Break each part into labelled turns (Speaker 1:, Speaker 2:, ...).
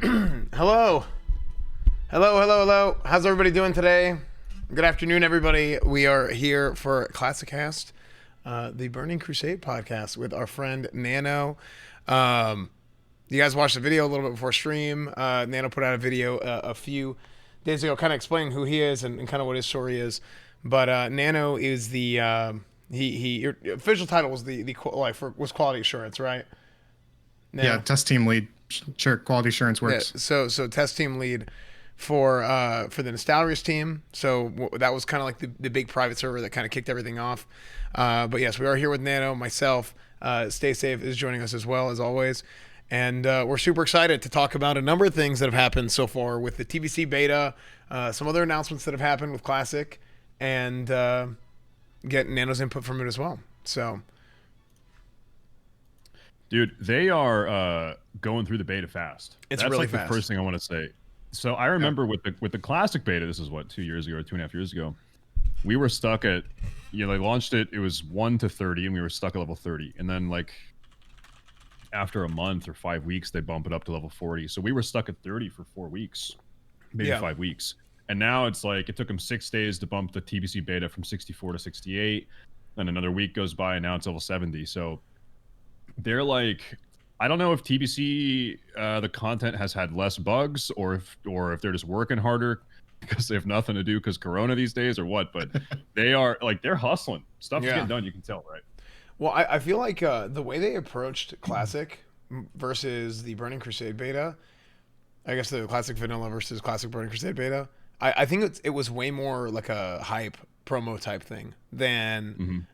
Speaker 1: Hello. Hello. How's everybody doing today? Good afternoon, everybody. We are here for ClassiCast, the Burning Crusade podcast with our friend Nano. You guys watched the video a little bit before stream. Nano put out a video a few days ago kind of explaining who he is and kind of what his story is. But Nano is the your official title was was quality assurance, right? Nano.
Speaker 2: Yeah, test team lead. Sure, quality assurance works.
Speaker 1: Yeah, so test team lead for the Nostalrius team. So that was kind of like the big private server that kind of kicked everything off. But yes, we are here with Nano, myself. Staysafetv is joining us as well as always, and we're super excited to talk about a number of things that have happened so far with the TBC beta, some other announcements that have happened with Classic, and get Nano's input from it as well. So.
Speaker 3: Dude, they are going through the beta fast.
Speaker 1: It's
Speaker 3: That's
Speaker 1: really
Speaker 3: like
Speaker 1: fast.
Speaker 3: The first thing I want to say. So I remember with the classic beta, this is what, 2 years ago or 2.5 years ago, we were stuck at, they launched it, it was 1 to 30, and we were stuck at level 30. And then like after a month or 5 weeks, they bump it up to level 40. So we were stuck at 30 for 4 weeks, maybe 5 weeks. And now it's like, it took them 6 days to bump the TBC beta from 64 to 68. Then another week goes by and now it's level 70. So they're like, I don't know if TBC the content has had less bugs or if they're just working harder because they have nothing to do because Corona these days or what, but they are like, they're hustling. Stuff's getting done, you can tell, right?
Speaker 1: Well, I feel like the way they approached Classic versus the Burning Crusade beta, I guess the Classic Vanilla versus Classic Burning Crusade beta, I think it was way more like a hype promo type thing than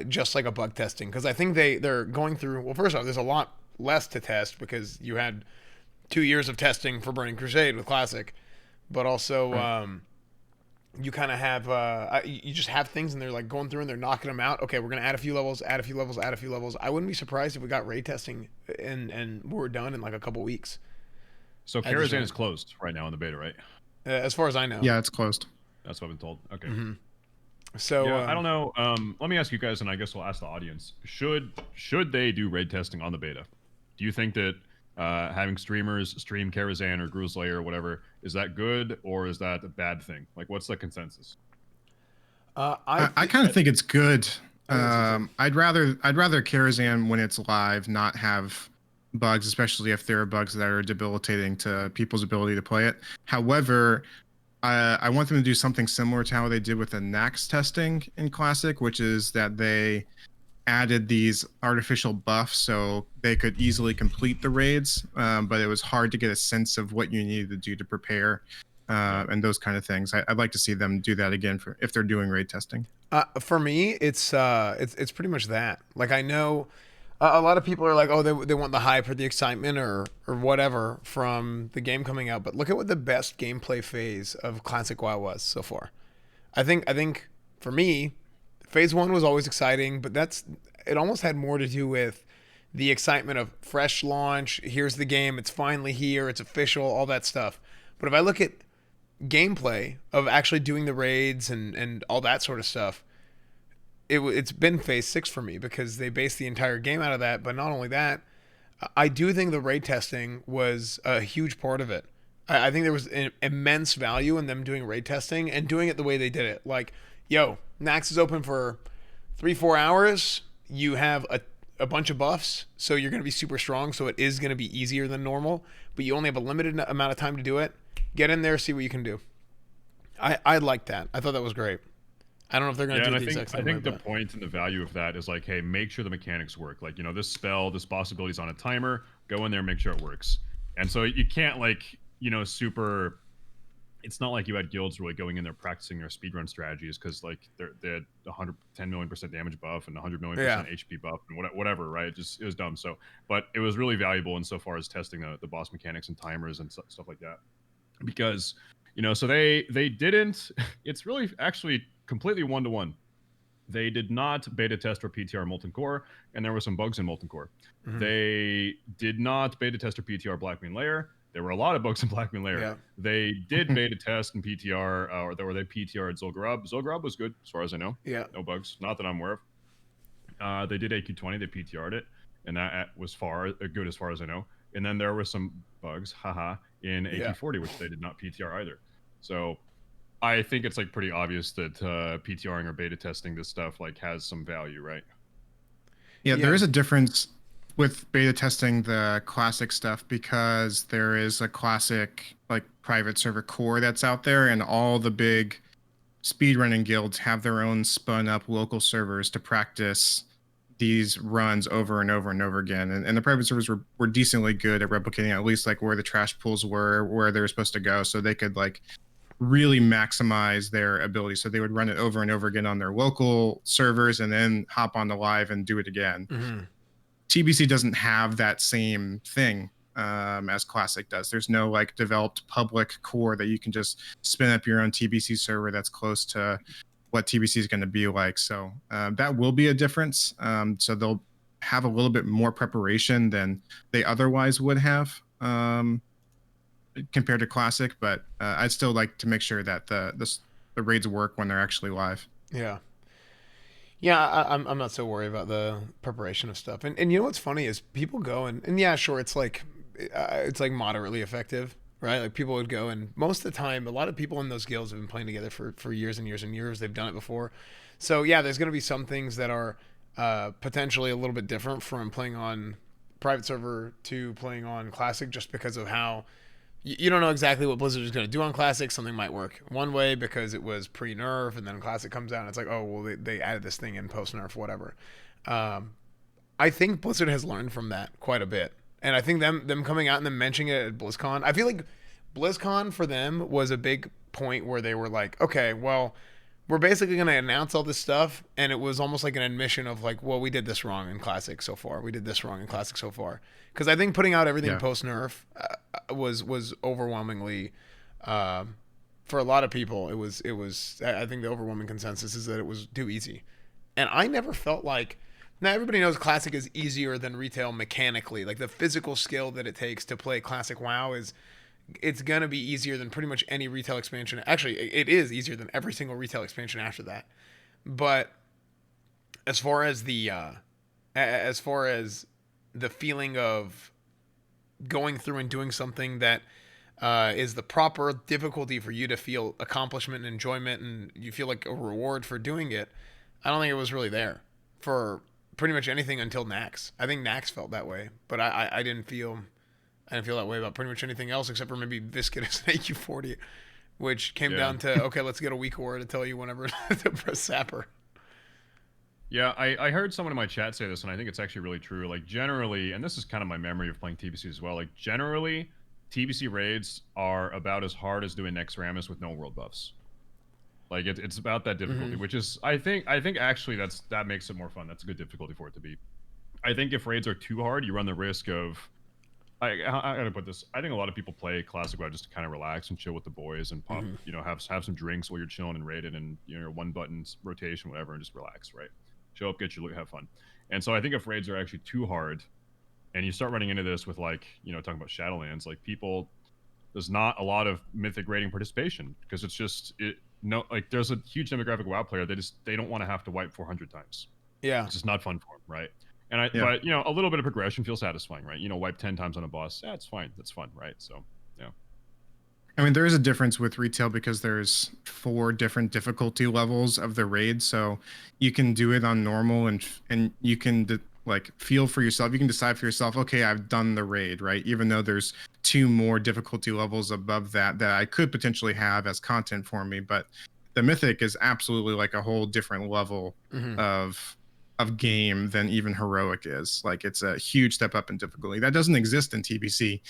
Speaker 1: just like a bug testing, because I think they're going through, well, first off, there's a lot less to test because you had 2 years of testing for Burning Crusade with Classic, but also you kind of have you just have things and they're like going through and they're knocking them out. Okay, we're gonna add a few levels. I wouldn't be surprised if we got raid testing and we're done in like a couple weeks.
Speaker 3: So Karazhan is closed right now in the beta, right?
Speaker 1: As far as I know.
Speaker 2: Yeah, it's closed.
Speaker 3: That's what I've been told. Okay.
Speaker 1: So
Speaker 3: yeah, I don't know. Let me ask you guys, and I guess we'll ask the audience. Should they do raid testing on the beta? Do you think that having streamers stream Karazhan or Gruslayer or whatever, is that good or is that a bad thing? Like, what's the consensus?
Speaker 2: I kind of think it's good. I'd rather Karazhan when it's live not have bugs, especially if there are bugs that are debilitating to people's ability to play it. However, I want them to do something similar to how they did with the Nax testing in Classic, which is that they added these artificial buffs so they could easily complete the raids, but it was hard to get a sense of what you needed to do to prepare and those kind of things. I'd like to see them do that again if they're doing raid testing.
Speaker 1: For me, it's pretty much that. Like, I know a lot of people are like, oh, they want the hype or the excitement or whatever from the game coming out. But look at what the best gameplay phase of Classic WoW was so far. I think for me, phase 1 was always exciting, but it almost had more to do with the excitement of fresh launch. Here's the game. It's finally here. It's official, all that stuff. But if I look at gameplay of actually doing the raids and all that sort of stuff, it's been phase 6 for me because they based the entire game out of that. But not only that, I do think the raid testing was a huge part of it. I think there was an immense value in them doing raid testing and doing it the way they did it. Like, yo, Nax is open for 3-4 hours. You have a bunch of buffs, so you're going to be super strong, so it is going to be easier than normal, but you only have a limited amount of time to do it. Get in there, see what you can do. I like that. I thought that was great. I don't know if they're going to do the exact same
Speaker 3: I think
Speaker 1: way,
Speaker 3: the point and the value of that is like, hey, make sure the mechanics work. Like, this spell, this possibility is on a timer. Go in there, make sure it works. And so you can't like, super. It's not like you had guilds really going in there practicing their speedrun strategies because like they had 110 million% damage buff and 100 million% HP buff and whatever, right? It was dumb. So, but it was really valuable insofar as testing the boss mechanics and timers and stuff like that, because so they didn't. It's really actually completely 1-to-1. They did not beta test or PTR Molten Core, and there were some bugs in Molten Core. They did not beta test or PTR Blackmane Lair. There were a lot of bugs in Blackmane Lair.
Speaker 1: Yeah.
Speaker 3: They did beta test and PTR, or they PTR'd Zul'Gurub. Zul'Gurub was good, as far as I know.
Speaker 1: Yeah.
Speaker 3: No bugs. Not that I'm aware of. They did AQ20. They PTR'd it, and that was good as far as I know. And then there were some bugs, haha, in AT40, which they did not PTR either. So I think it's like pretty obvious that PTRing or beta testing this stuff like has some value, right?
Speaker 2: Yeah, there is a difference with beta testing the classic stuff because there is a classic like private server core that's out there, and all the big speedrunning guilds have their own spun up local servers to practice these runs over and over and over again. And the private servers were decently good at replicating at least like where the trash pools were, where they were supposed to go, so they could like really maximize their ability. So they would run it over and over again on their local servers and then hop on the live and do it again.
Speaker 1: Mm-hmm.
Speaker 2: TBC doesn't have that same thing as Classic does. There's no like developed public core that you can just spin up your own TBC server that's close to what TBC is going to be like. So that will be a difference. So they'll have a little bit more preparation than they otherwise would have compared to Classic. But I'd still like to make sure that the raids work when they're actually live.
Speaker 1: Yeah. Yeah, I'm not so worried about the preparation of stuff. And you know what's funny is people go and yeah, sure, it's like moderately effective, right? Like people would go, and most of the time, a lot of people in those guilds have been playing together for years and years and years. They've done it before. So yeah, there's going to be some things that are potentially a little bit different from playing on private server to playing on Classic, just because of how you don't know exactly what Blizzard is going to do on Classic. Something might work one way because it was pre-nerf, and then Classic comes out and it's like, oh, well, they added this thing in post-nerf, whatever. I think Blizzard has learned from that quite a bit. And I think them coming out and then mentioning it at BlizzCon, I feel like BlizzCon for them was a big point where they were like, okay, well, we're basically going to announce all this stuff, and it was almost like an admission of like, well, we did this wrong in Classic so far. We did this wrong in Classic so far. Because I think putting out everything post-nerf was overwhelmingly, for a lot of people, it was. I think the overwhelming consensus is that it was too easy. And I never felt like, now everybody knows Classic is easier than retail mechanically. Like the physical skill that it takes to play Classic WoW it's going to be easier than pretty much any retail expansion. Actually, it is easier than every single retail expansion after that. But as far as the feeling of going through and doing something that is the proper difficulty for you to feel accomplishment and enjoyment, and you feel like a reward for doing it, I don't think it was really there for pretty much anything until Nax. I think Nax felt that way, but I didn't feel that way about pretty much anything else except for maybe Viscous and AQ40, which came down to, okay, let's get a weak aura to tell you whenever to press Sapper.
Speaker 3: Yeah, I heard someone in my chat say this, and I think it's actually really true. Like, generally, and this is kind of my memory of playing TBC as well, like, generally, TBC raids are about as hard as doing Next Rammus with no world buffs. Like, it's about that difficulty, which is, I think actually that makes it more fun. That's a good difficulty for it to be. I think if raids are too hard, you run the risk of, I gotta put this, I think a lot of people play Classic WoW just to kind of relax and chill with the boys and pop, have some drinks while you're chilling and raiding, and one button rotation, whatever, and just relax, right? Show up, get your loot, have fun. And so I think if raids are actually too hard, and you start running into this with like, talking about Shadowlands, like there's not a lot of Mythic raiding participation because it's just there's a huge demographic of WoW player. They don't want to have to wipe 400 times.
Speaker 1: Yeah,
Speaker 3: it's just not fun for them, right? And but a little bit of progression feels satisfying, right? Wipe 10 times on a boss, it's fine, that's fun, right? So yeah.
Speaker 2: I mean, there is a difference with retail because there's 4 different difficulty levels of the raid, so you can do it on normal and you can feel for yourself. You can decide for yourself, okay, I've done the raid, right? Even though there's 2 more difficulty levels above that I could potentially have as content for me, but the Mythic is absolutely like a whole different level of game than even Heroic is. Like, it's a huge step up in difficulty that doesn't exist in TBC.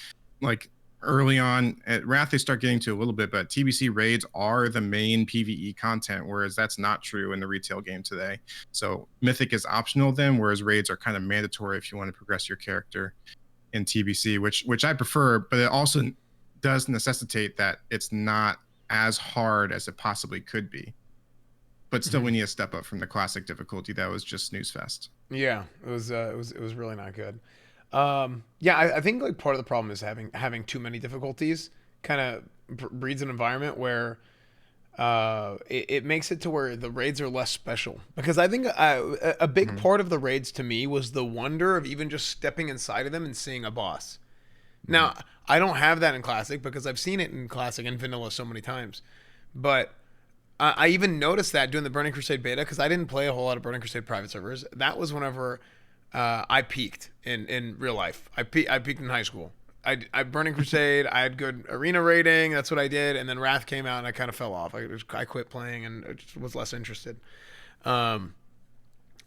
Speaker 2: Like, early on at Wrath they start getting to a little bit, but TBC raids are the main PvE content, whereas that's not true in the retail game today. So Mythic is optional then, whereas raids are kind of mandatory if you want to progress your character in TBC, which I prefer, but it also does necessitate that it's not as hard as it possibly could be. But still, we need a step up from the Classic difficulty that was just snooze fest.
Speaker 1: Yeah, it was really not good. I think like part of the problem is having too many difficulties kind of breeds an environment where it makes it to where the raids are less special. Because I think a big part of the raids to me was the wonder of even just stepping inside of them and seeing a boss. Now, I don't have that in Classic because I've seen it in Classic and Vanilla so many times. But I even noticed that doing the Burning Crusade beta because I didn't play a whole lot of Burning Crusade private servers. That was whenever I peaked in real life. I peaked in high school. I Burning Crusade. I had good arena rating. That's what I did. And then Wrath came out and I kind of fell off. I quit playing and I just was less interested.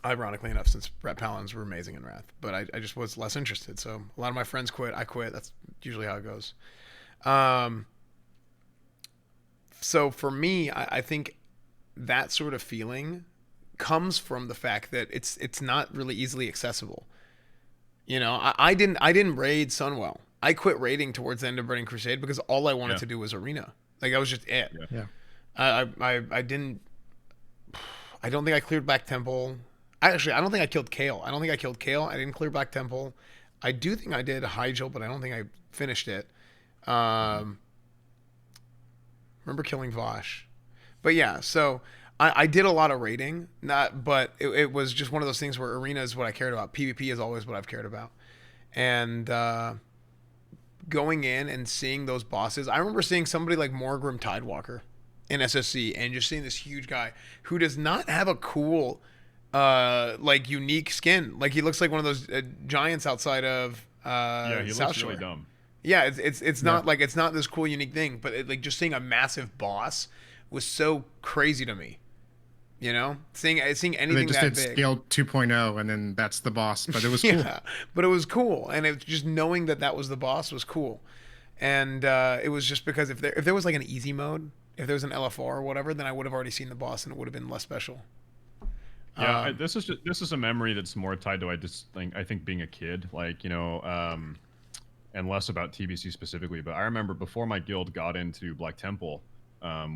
Speaker 1: Ironically enough, since Rat Paladins were amazing in Wrath, but I just was less interested. So a lot of my friends quit. I quit. That's usually how it goes. So for me, I think that sort of feeling comes from the fact that it's not really easily accessible. You know, I didn't raid Sunwell. I quit raiding towards the end of Burning Crusade because all I wanted to do was arena. Like that was just it.
Speaker 2: Yeah.
Speaker 1: I didn't. I don't think I cleared Black Temple. Actually, I don't think I killed Kale. I didn't clear Black Temple. I do think I did Hyjal, but I don't think I finished it. Remember killing Vosh. But yeah, so I did a lot of raiding, but it was just one of those things where arena is what I cared about. PvP is always what I've cared about. And going in and seeing those bosses, I remember seeing somebody like Morgrim Tidewalker in SSC and just seeing this huge guy who does not have a cool like unique skin. Like he looks like one of those giants outside of
Speaker 3: he
Speaker 1: South
Speaker 3: looks
Speaker 1: Shore.
Speaker 3: really dumb.
Speaker 1: Yeah, it's not like it's not this cool unique thing, but like just seeing a massive boss was so crazy to me. You know, seeing anything
Speaker 2: they just
Speaker 1: that
Speaker 2: did
Speaker 1: big.
Speaker 2: scale 2.0 and then that's the boss, but it was cool.
Speaker 1: Yeah, but it was cool, and it just knowing that was the boss was cool, and it was just because if there was like an easy mode, if there was an LFR or whatever, then I would have already seen the boss and it would have been less special.
Speaker 3: Yeah, this is a memory that's more tied to I think being a kid, like and less about TBC specifically. But I remember before my guild got into Black Temple,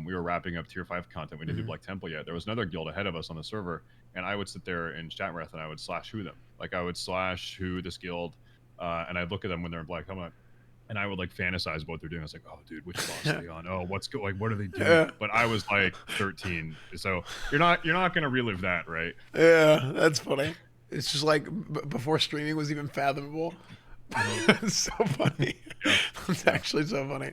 Speaker 3: we were wrapping up tier 5 content. We didn't do Black Temple yet. There was another guild ahead of us on the server, and I would sit there in chat breath and I would slash who them. Like I would slash who this guild, and I'd look at them when they're in Black Helmet, and I would like fantasize what they're doing. I was like, oh dude, which boss are they on? Oh, what are they doing? But I was like 13, so you're not gonna relive that, right?
Speaker 1: Yeah, that's funny. It's just like before streaming was even fathomable. It's so funny.
Speaker 3: Yeah.
Speaker 1: It's actually so funny.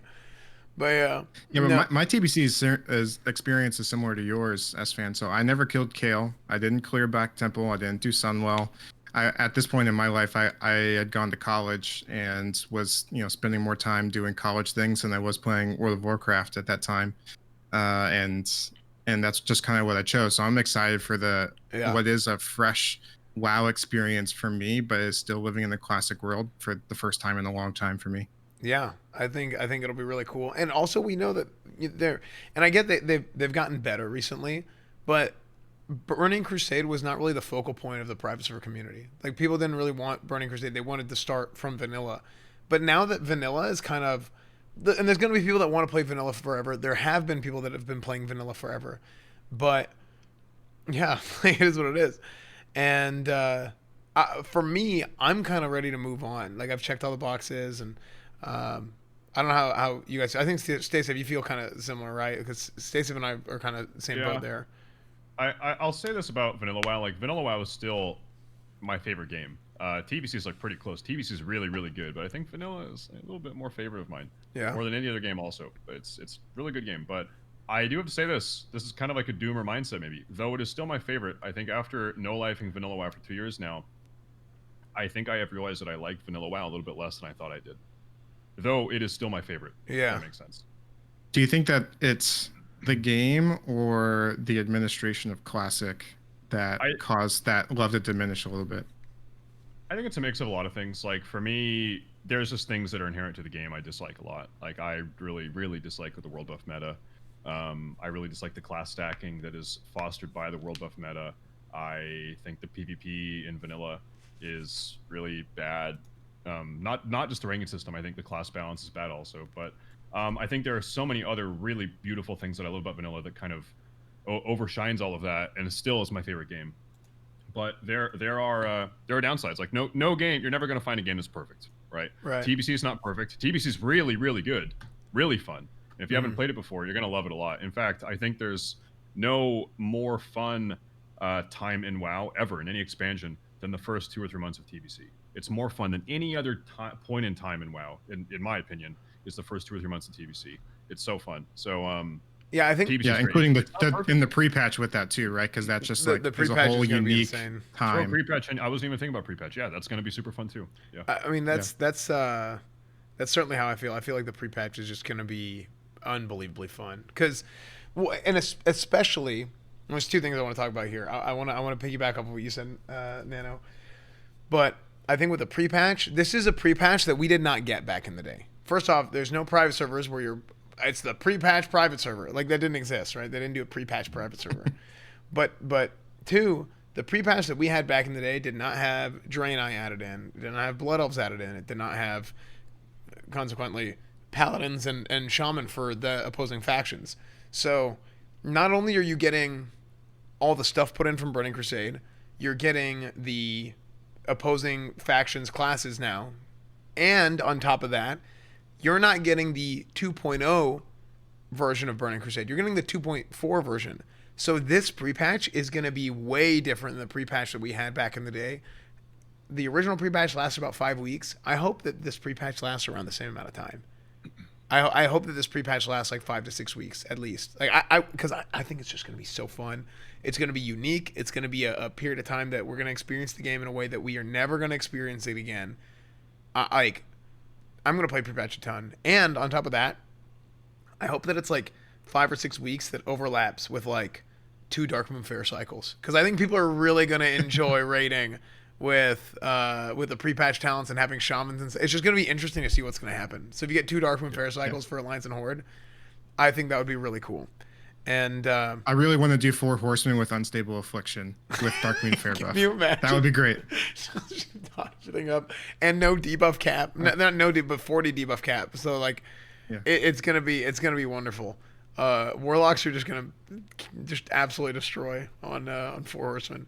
Speaker 1: But yeah.
Speaker 2: Yeah, but my TBC experience is similar to yours, Esfand. So I never killed Kale. I didn't clear Black Temple. I didn't do Sunwell. At this point in my life, I had gone to college and was spending more time doing college things than I was playing World of Warcraft at that time, and that's just kind of what I chose. So I'm excited for what is a fresh WoW experience for me, but is still living in the classic world for the first time in a long time for me.
Speaker 1: Yeah, I think it'll be really cool. And also we know that and I get that they've gotten better recently, but Burning Crusade was not really the focal point of the private server community. Like people didn't really want Burning Crusade. They wanted to start from vanilla. But now that vanilla is kind of and there's going to be people that want to play vanilla forever. There have been people that have been playing vanilla forever. But yeah, it is what it is. And for me, I'm kind of ready to move on. Like I've checked all the boxes, and I don't know how you guys. I think Staysafetv, you feel kind of similar, right? Because Staysafetv and I are kind of the same boat there.
Speaker 3: I'll say this about Vanilla WoW. Like Vanilla WoW is still my favorite game. TBC is like pretty close. TBC is really, really good, but I think Vanilla is a little bit more favorite of mine.
Speaker 1: Yeah. More
Speaker 3: than any other game, also. But it's a really good game. But I do have to say this. This is kind of like a doomer mindset, maybe. Though it is still my favorite. I think after no-lifing Vanilla WoW for 2 years now, I think I have realized that I like Vanilla WoW a little bit less than I thought I did. Though it is still my favorite.
Speaker 1: Yeah.
Speaker 3: If that makes sense.
Speaker 2: Do you think that it's the game or the administration of Classic that caused that love to diminish a little bit?
Speaker 3: I think it's a mix of a lot of things. Like for me, there's just things that are inherent to the game I dislike a lot. Like I really, really dislike the world buff meta. I really dislike the class stacking that is fostered by the world buff meta. I think the PvP in vanilla is really bad. Not just the ranking system. I think the class balance is bad also. But I think there are so many other really beautiful things that I love about vanilla that kind of overshines all of that, and it still is my favorite game. But there are downsides. Like no game, you're never going to find a game that's perfect, right?
Speaker 1: Right.
Speaker 3: TBC is not perfect. TBC is really, really good, really fun. And if you haven't played it before, you're going to love it a lot. In fact, I think there's no more fun time in WoW ever in any expansion than the first 2 or 3 months of TBC. It's more fun than any other point in time in WoW, in my opinion, is the first 2 or 3 months of TBC. It's so fun. So
Speaker 1: yeah, I think
Speaker 3: TBC
Speaker 2: including the in the pre-patch with that too, right? Because that's just like
Speaker 1: the
Speaker 2: there's a
Speaker 1: pre-patch
Speaker 2: whole
Speaker 1: is gonna be
Speaker 2: unique
Speaker 1: insane.
Speaker 2: time.
Speaker 3: Pre-patch, and I wasn't even thinking about pre-patch. Yeah, that's going to be super fun too. Yeah.
Speaker 1: I mean, that's certainly how I feel. I feel like the pre-patch is just going to be unbelievably fun because, and especially, there's 2 things I want to talk about here. I want to piggyback off of what you said, Nano, but I think with the pre-patch, this is a pre-patch that we did not get back in the day. First off, there's no private servers where it's the pre-patch private server. Like, that didn't exist, right? They didn't do a pre-patch private server. But 2, the pre-patch that we had back in the day did not have Draenei added in. It did not have Blood Elves added in. It did not have, consequently, Paladins and Shaman for the opposing factions. So, not only are you getting all the stuff put in from Burning Crusade, you're getting the opposing factions classes now, and on top of that, you're not getting the 2.0 version of Burning Crusade. You're getting the 2.4 version. So this pre-patch is going to be way different than the pre-patch that we had back in the day. The original pre-patch lasted about 5 weeks. I hope that this pre-patch lasts around the same amount of time. I hope that this pre-patch lasts like 5 to 6 weeks at least. Like because I think it's just going to be so fun. It's going to be unique. It's going to be a period of time that we're going to experience the game in a way that we are never going to experience it again. I'm going to play pre-patch a ton. And on top of that, I hope that it's like 5 or 6 weeks that overlaps with like 2 Darkmoon Fair cycles. Because I think people are really going to enjoy raiding with the pre-patch talents and having shamans. And it's just going to be interesting to see what's going to happen. So if you get 2 Darkmoon Fair cycles for Alliance and Horde, I think that would be really cool. And
Speaker 2: I really want to do 4 Horsemen with Unstable Affliction with Darkmoon Fair buff.
Speaker 1: Can you imagine?
Speaker 2: That would be great.
Speaker 1: Dodging up and no debuff cap, not no debuff, but 40 debuff cap. So like, it's gonna be wonderful. Warlocks are just gonna absolutely destroy on 4 Horsemen.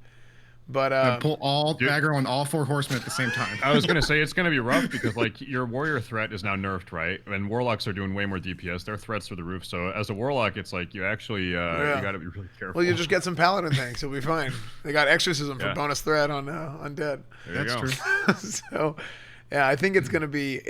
Speaker 1: But
Speaker 2: pull all aggro on all 4 Horsemen at the same time.
Speaker 3: I was gonna say it's gonna be rough because like your warrior threat is now nerfed, right? And warlocks are doing way more DPS. Their threats through the roof. So as a warlock, it's like you actually you gotta be really careful.
Speaker 1: Well, you just get some paladin tanks, you'll be fine. They got exorcism for bonus threat on undead.
Speaker 3: That's
Speaker 2: true.
Speaker 1: So, yeah, I think it's gonna be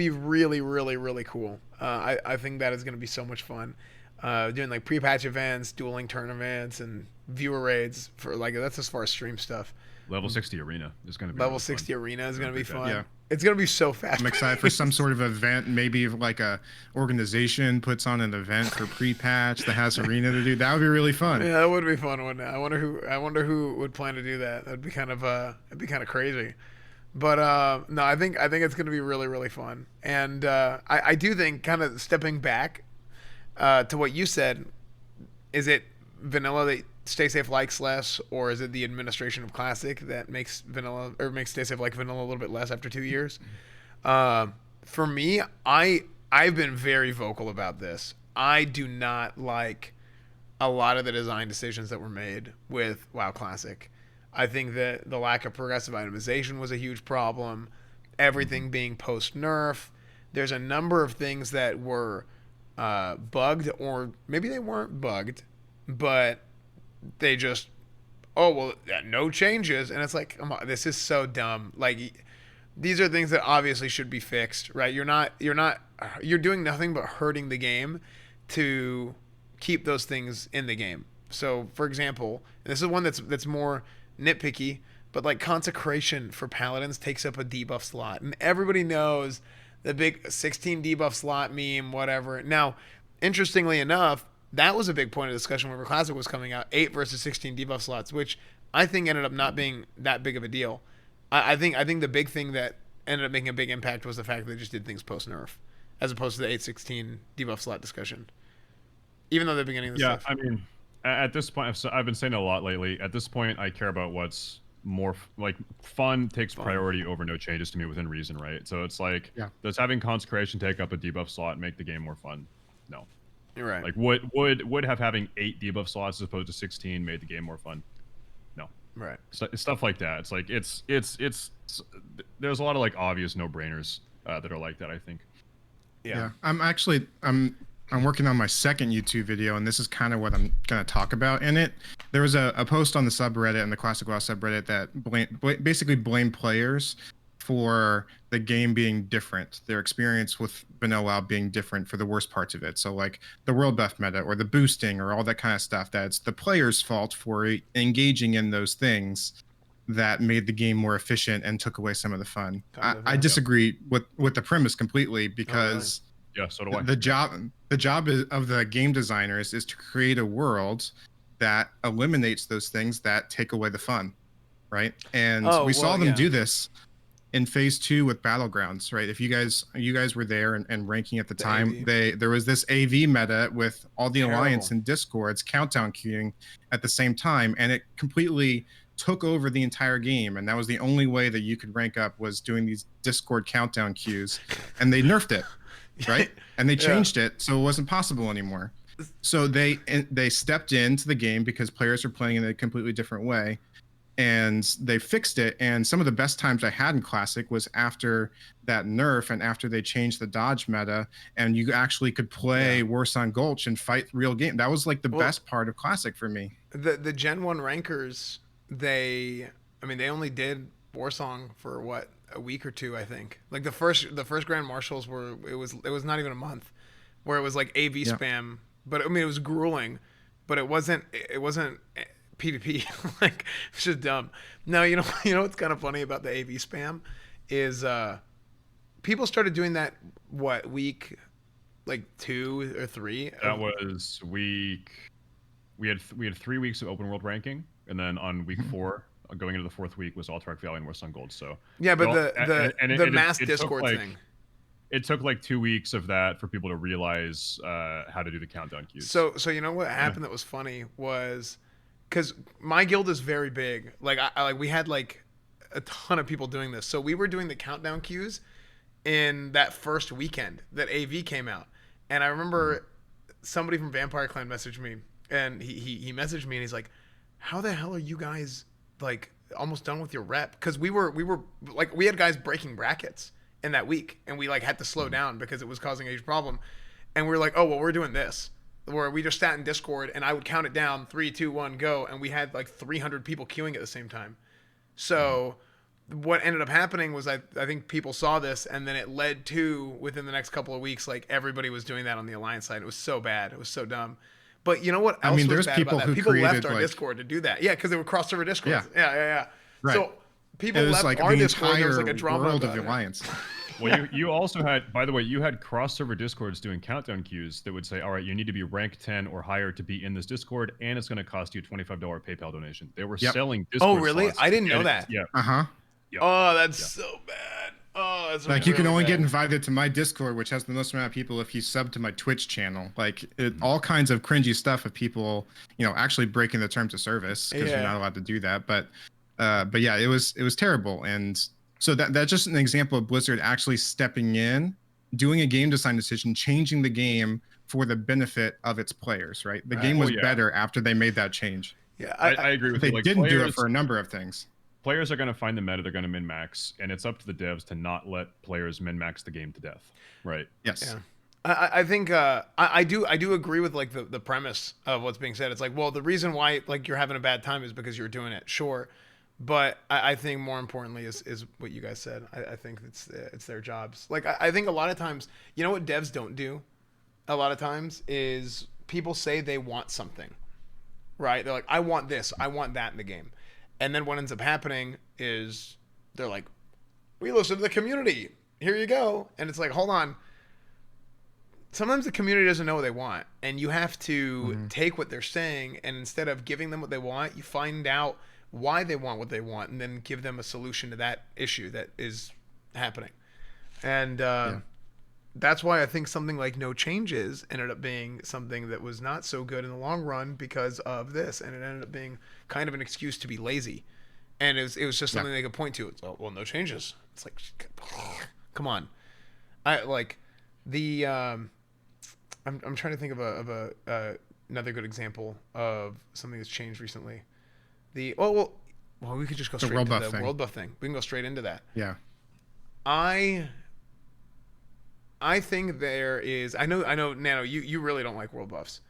Speaker 1: really, really, really cool. I think that is gonna be so much fun. Doing like pre-patch events, dueling tournaments, and viewer raids for like that's as far as stream stuff.
Speaker 3: Level 60 arena is going to be
Speaker 1: level
Speaker 3: really
Speaker 1: 60
Speaker 3: fun.
Speaker 1: arena is going to be fun.
Speaker 2: Yeah.
Speaker 1: It's going to be so fast.
Speaker 2: I'm excited for some sort of event. Maybe like a organization puts on an event for pre-patch that has arena to do. That would be really fun.
Speaker 1: Yeah, that would be fun, wouldn't it? I wonder who would plan to do that. That'd be kind of crazy. But no, I think it's going to be really, really fun. And I do think, kind of stepping back to what you said, is it vanilla that Stay Safe likes less, or is it the administration of Classic that makes vanilla or makes Stay Safe like vanilla a little bit less after 2 years? For me, I've been very vocal about this. I do not like a lot of the design decisions that were made with WoW Classic. I think that the lack of progressive itemization was a huge problem. Everything being post-nerf. There's a number of things that were bugged, or maybe they weren't bugged, but they just, no changes. And it's like, come on, this is so dumb. Like, these are things that obviously should be fixed, right? You're doing nothing but hurting the game to keep those things in the game. So, for example, and this is one that's more nitpicky, but like Consecration for Paladins takes up a debuff slot, and everybody knows the big 16 debuff slot meme, whatever. Now, interestingly enough, that was a big point of discussion whenever Classic was coming out, 8 versus 16 debuff slots, which I think ended up not being that big of a deal. I think the big thing that ended up making a big impact was the fact that they just did things post-nerf, as opposed to the 8-16 debuff slot discussion. Even though they're beginning this stuff.
Speaker 3: I mean, at this point, I've been saying it a lot lately. At this point, I care about what's more like fun takes priority over no changes to me within reason, right? So it's like, does having Consecration take up a debuff slot and make the game more fun? No.
Speaker 1: You're right.
Speaker 3: Like would having 8 debuff slots as opposed to 16 made the game more fun? No.
Speaker 1: Right.
Speaker 3: So it's stuff like that. It's like it's there's a lot of like obvious no-brainers that are like that, I think.
Speaker 1: Yeah.
Speaker 2: I'm working on my second YouTube video, and this is kind of what I'm going to talk about in it. There was a post on the subreddit, and the Classic WoW subreddit, that basically blamed players for the game being different, their experience with vanilla WoW being different for the worst parts of it. So like the world buff meta or the boosting or all that kind of stuff, that's the player's fault for engaging in those things that made the game more efficient and took away some of the fun. I disagree with the premise completely, because
Speaker 3: yeah, so do I.
Speaker 2: The job of the game designers is to create a world that eliminates those things that take away the fun, right? And we saw them do this in phase 2 with Battlegrounds, right? If you guys were there and ranking at the time, there was this AV meta with all the alliance and discords countdown queuing at the same time, and it completely took over the entire game. And that was the only way that you could rank up, was doing these discord countdown queues, and they nerfed it, right? And they changed it so it wasn't possible anymore. So they stepped into the game because players are playing in a completely different way, and they fixed it. And some of the best times I had in Classic was after that nerf and after they changed the dodge meta, and you actually could play Warsong Gulch and fight real game. That was like the best part of Classic for me.
Speaker 1: The Gen 1 rankers, they only did Warsong for what, a week or two, I think. Like the first Grand Marshals it was not even a month, where it was like AV spam. But I mean, it was grueling, but it wasn't PvP. Like, it's just dumb. Now, you know what's kind of funny about the AV spam is people started doing that week like 2 or 3.
Speaker 3: That was week. We had 3 weeks of open world ranking, and then on week 4, going into the 4th week, was Alterac Valley and Warsong Gold. So
Speaker 1: yeah, but the mass Discord thing.
Speaker 3: It took like 2 weeks of that for people to realize how to do the countdown queues.
Speaker 1: So you know what happened that was funny was, because my guild is very big. Like we had like a ton of people doing this. So we were doing the countdown queues in that first weekend that AV came out. And I remember somebody from Vampire Clan messaged me, and he messaged me and he's like, "How the hell are you guys like almost done with your rep?" Because we were like, we had guys breaking brackets in that week, and we like had to slow down because it was causing a huge problem. And we were like, oh well, we're doing this, where we just sat in Discord and I would count it down, 3, 2, 1, go, and we had like 300 people queuing at the same time. So what ended up happening was I think people saw this, and then it led to, within the next couple of weeks, like everybody was doing that on the Alliance side. It was so bad, it was so dumb. But you know what else was bad about that? People left our Discord to do that. Yeah, because they were cross server Discords. Yeah.
Speaker 2: Right.
Speaker 1: So people left like our Discord. There was like a drama
Speaker 2: world
Speaker 1: about
Speaker 2: of the Alliance.
Speaker 3: Well, you also had, by the way, you had cross-server Discords doing countdown queues that would say, all right, you need to be rank 10 or higher to be in this Discord, and it's going to cost you a $25 PayPal donation. They were selling Discord
Speaker 1: Oh, really?
Speaker 3: slots,
Speaker 1: I didn't know that.
Speaker 3: Yeah.
Speaker 2: Yep.
Speaker 1: Oh, that's so bad. Oh, that's
Speaker 2: like,
Speaker 1: really
Speaker 2: you can only
Speaker 1: bad.
Speaker 2: get invited to my Discord, which has the most amount of people, if you sub to my Twitch channel. Like, all kinds of cringy stuff of people, actually breaking the terms of service, because you're not allowed to do that. But yeah, it was terrible. And so that's just an example of Blizzard actually stepping in, doing a game design decision, changing the game for the benefit of its players, right? The game was better after they made that change.
Speaker 1: Yeah,
Speaker 3: I agree with
Speaker 2: you.
Speaker 3: you.
Speaker 2: They
Speaker 3: Like,
Speaker 2: didn't do it for a number of things.
Speaker 3: Players are going to find the meta, they're going to min-max, and it's up to the devs to not let players min-max the game to death, right?
Speaker 2: Yes.
Speaker 1: Yeah. I think I do agree with like the premise of what's being said. It's like, well, the reason why like you're having a bad time is because you're doing it, sure. But I think more importantly is what you guys said. I think it's their jobs. Like I think a lot of times, you know what devs don't do? A lot of times is people say they want something, right? They're like, I want this, I want that in the game. And then what ends up happening is they're like, we listen to the community. Here you go. And it's like, hold on. Sometimes the community doesn't know what they want. And you have to take what they're saying, and instead of giving them what they want, you find out why they want what they want, and then give them a solution to that issue that is happening. And that's why I think something like No Changes ended up being something that was not so good in the long run because of this, and it ended up being kind of an excuse to be lazy. And it was just something they could point to. It's, oh, well, no changes. It's like, come on. I like the I'm trying to think of another good example of something that's changed recently. The well, we could just go straight into the world buff thing. We can go straight into that.
Speaker 2: Yeah.
Speaker 1: I think there is. I know, Nano. You really don't like world buffs.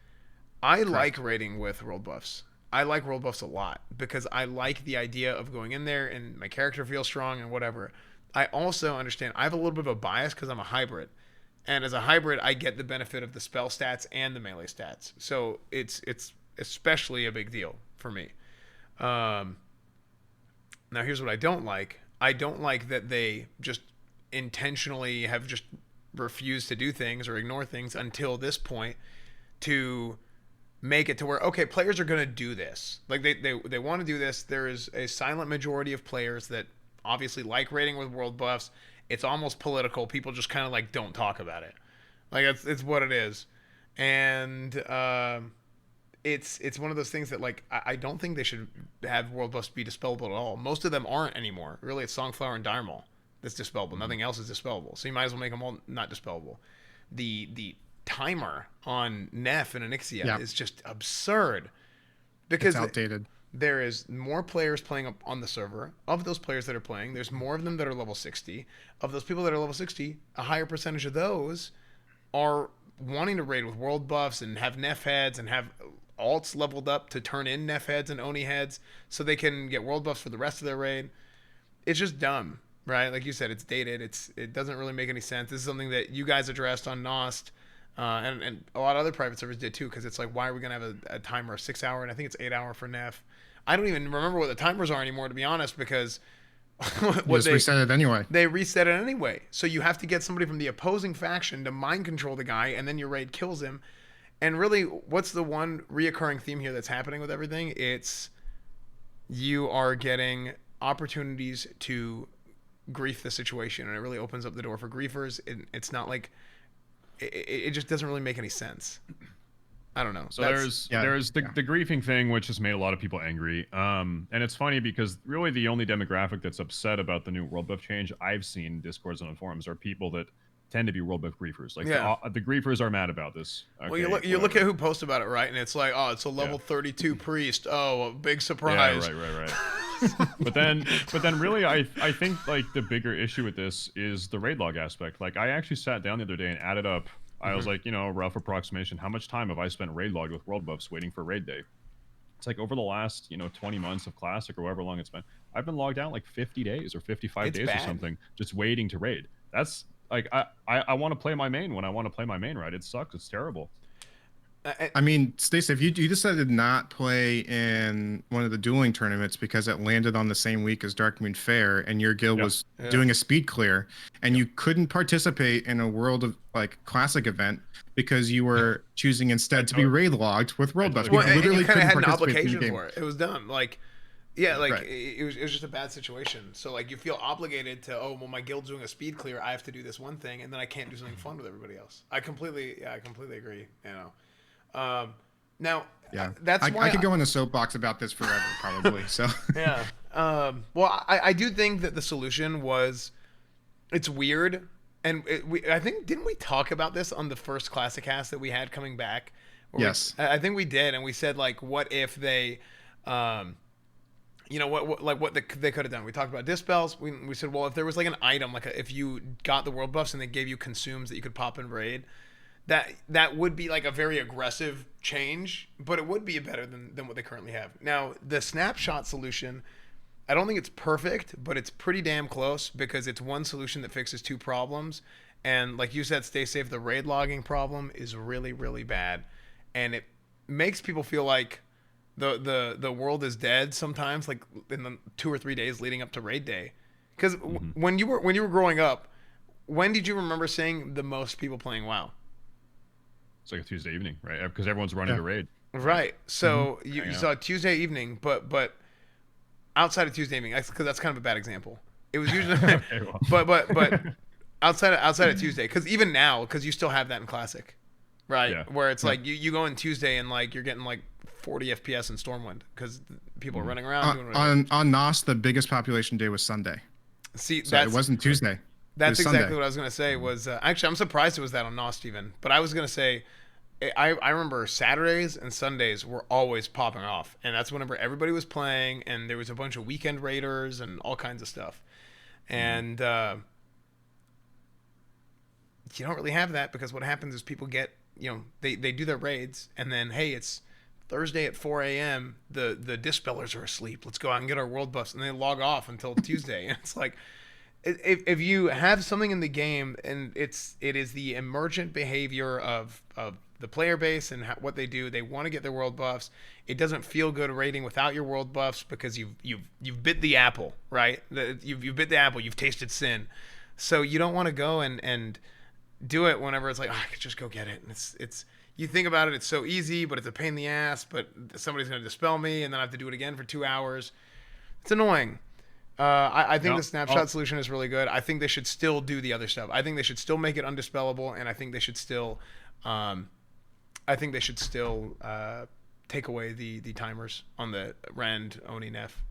Speaker 1: I like raiding with world buffs. I like world buffs a lot because I like the idea of going in there and my character feels strong and whatever. I also understand I have a little bit of a bias because I'm a hybrid. And as a hybrid, I get the benefit of the spell stats and the melee stats. So it's especially a big deal for me. Um, Now here's what I don't like. I don't like that they just intentionally have just refused to do things or ignore things until this point to make it to where, okay, players are going to do this. Like they want to do this. There is a silent majority of players that obviously like raiding with world buffs. It's almost political. People just kind of like don't talk about it. Like it's what it is. And it's one of those things that like I don't think they should have world buffs be dispellable at all. Most of them aren't anymore. Really, it's Songflower and Diremaul that's dispellable. Nothing else is dispellable. So you might as well make them all not dispellable. The timer on Neff and Onyxia is just absurd because
Speaker 2: it's outdated.
Speaker 1: There is more players playing up on the server. Of those players that are playing, there's more of them that are level 60. Of those people that are level 60, a higher percentage of those are wanting to raid with world buffs and have Neff heads and have alts leveled up to turn in Neff heads and Oni heads so they can get world buffs for the rest of their raid. It's just dumb, right? Like you said, it's dated. It doesn't really make any sense. This is something that you guys addressed on Nost, and a lot of other private servers did too, because it's like, why are we going to have a timer of 6 hour, and I think it's 8 hour for Neff. I don't even remember what the timers are anymore, to be honest, because
Speaker 2: they reset it anyway.
Speaker 1: They reset it anyway. So you have to get somebody from the opposing faction to mind control the guy, and then your raid kills him. And really, what's the one reoccurring theme here that's happening with everything? It's you are getting opportunities to grief the situation, and it really opens up the door for griefers. It's not like it just doesn't really make any sense. I don't know.
Speaker 3: So there's the griefing thing, which has made a lot of people angry. And it's funny because really the only demographic that's upset about the new world buff change I've seen in discords and on forums are people that tend to be world buff griefers. Like the griefers are mad about this. Okay,
Speaker 1: well, you look at who posts about it, right? And it's like, oh, it's a level 32 priest. Oh, a big surprise.
Speaker 3: Yeah, right. but then really I think like the bigger issue with this is the raid log aspect. Like I actually sat down the other day and added up. I was like, rough approximation, how much time have I spent raid logged with world buffs waiting for raid day? It's like over the last, 20 months of Classic or however long it's been, I've been logged out like 50 days or 55 days or something, just waiting to raid. That's like, I want to play my main when I want to play my main, right? It sucks. It's terrible.
Speaker 2: I mean, Stacey, if you decided not play in one of the dueling tournaments because it landed on the same week as Darkmoon Fair and your guild was doing a speed clear and you couldn't participate in a World of like Classic event because you were choosing instead to be raid logged with world buffs.
Speaker 1: Well, you kind of had an obligation for it. It was dumb. Like, it was just a bad situation. So like you feel obligated to, oh, well, my guild's doing a speed clear, I have to do this one thing, and then I can't do something fun with everybody else. I completely agree. Now, that's why
Speaker 2: I could go in a soapbox about this forever, probably. So
Speaker 1: well, I do think that the solution was, it's weird, and I think didn't we talk about this on the first ClassiCast that we had coming back?
Speaker 2: Yes,
Speaker 1: I think we did, and we said like, what if they, what they could have done. We talked about dispels. We said, well, if there was like an item, like if you got the world buffs and they gave you consumes that you could pop in raid. That would be like a very aggressive change, but it would be better than what they currently have. Now, the snapshot solution, I don't think it's perfect, but it's pretty damn close because it's one solution that fixes two problems. And like you said, stay safe, the raid logging problem is really, really bad. And it makes people feel like the world is dead sometimes, like in the 2 or 3 days leading up to raid day. Because when you were growing up, when did you remember seeing the most people playing WoW?
Speaker 3: It's like a Tuesday evening, right? Because everyone's running a raid.
Speaker 1: Right. So you saw Tuesday evening, but outside of Tuesday evening, because that's kind of a bad example. It was usually, but outside of Tuesday, because even now, because you still have that in Classic, right? Yeah. Where it's like you go in Tuesday and like you're getting like 40 FPS in Stormwind because people are running around doing whatever.
Speaker 2: On Nos, the biggest population day was Sunday.
Speaker 1: See,
Speaker 2: so it wasn't Tuesday.
Speaker 1: That's exactly what I was going to say was, actually, I'm surprised it was that on Nost even, but I was going to say, I remember Saturdays and Sundays were always popping off, and that's whenever everybody was playing, and there was a bunch of weekend raiders and all kinds of stuff. And you don't really have that because what happens is people get, they do their raids, and then, hey, it's Thursday at 4 a.m., the dispellers are asleep. Let's go out and get our world buffs, and they log off until Tuesday. And it's like, if you have something in the game and it is the emergent behavior of the player base and what they do, they want to get their world buffs. It doesn't feel good raiding without your world buffs because you've bit the apple, right? You've bit the apple. You've tasted sin, so you don't want to go and do it whenever it's like, oh, I could just go get it. And it's you think about it, it's so easy, but it's a pain in the ass. But somebody's going to dispel me, and then I have to do it again for 2 hours. It's annoying. I think the snapshot solution is really good. I think they should still do the other stuff. I think they should still make it undispellable, and I think they should still, take away the timers on the Rend, Oni, Neff.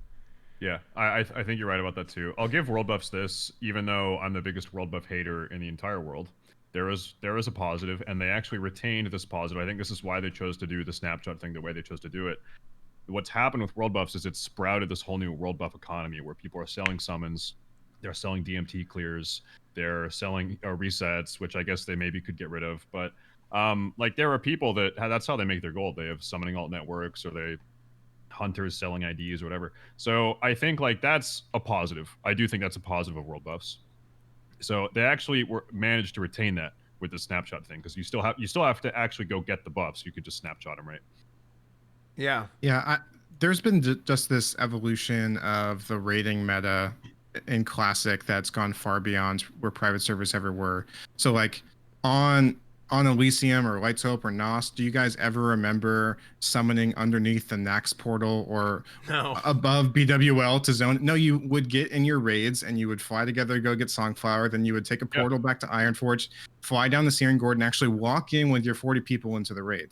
Speaker 3: Yeah, I think you're right about that too. I'll give world buffs this, even though I'm the biggest world buff hater in the entire world. There is a positive, and they actually retained this positive. I think this is why they chose to do the snapshot thing the way they chose to do it. What's happened with world buffs is it's sprouted this whole new world buff economy where people are selling summons, they're selling DMT clears, they're selling resets, which I guess they maybe could get rid of. But like there are people that's how they make their gold. They have summoning alt networks, or they hunters selling IDs or whatever. So I think like that's a positive. I do think that's a positive of world buffs. So they actually managed to retain that with the snapshot thing, because you still have to actually go get the buffs. You could just snapshot them, right?
Speaker 1: Yeah.
Speaker 2: There's been just this evolution of the rating meta in Classic that's gone far beyond where private servers ever were. So like on Elysium or Light's Hope or Nost, do you guys ever remember summoning underneath the Nax portal or above BWL to zone? No, you would get in your raids and you would fly together to go get Songflower. Then you would take a portal back to Ironforge, fly down the Searing Gorge, and actually walk in with your 40 people into the raid,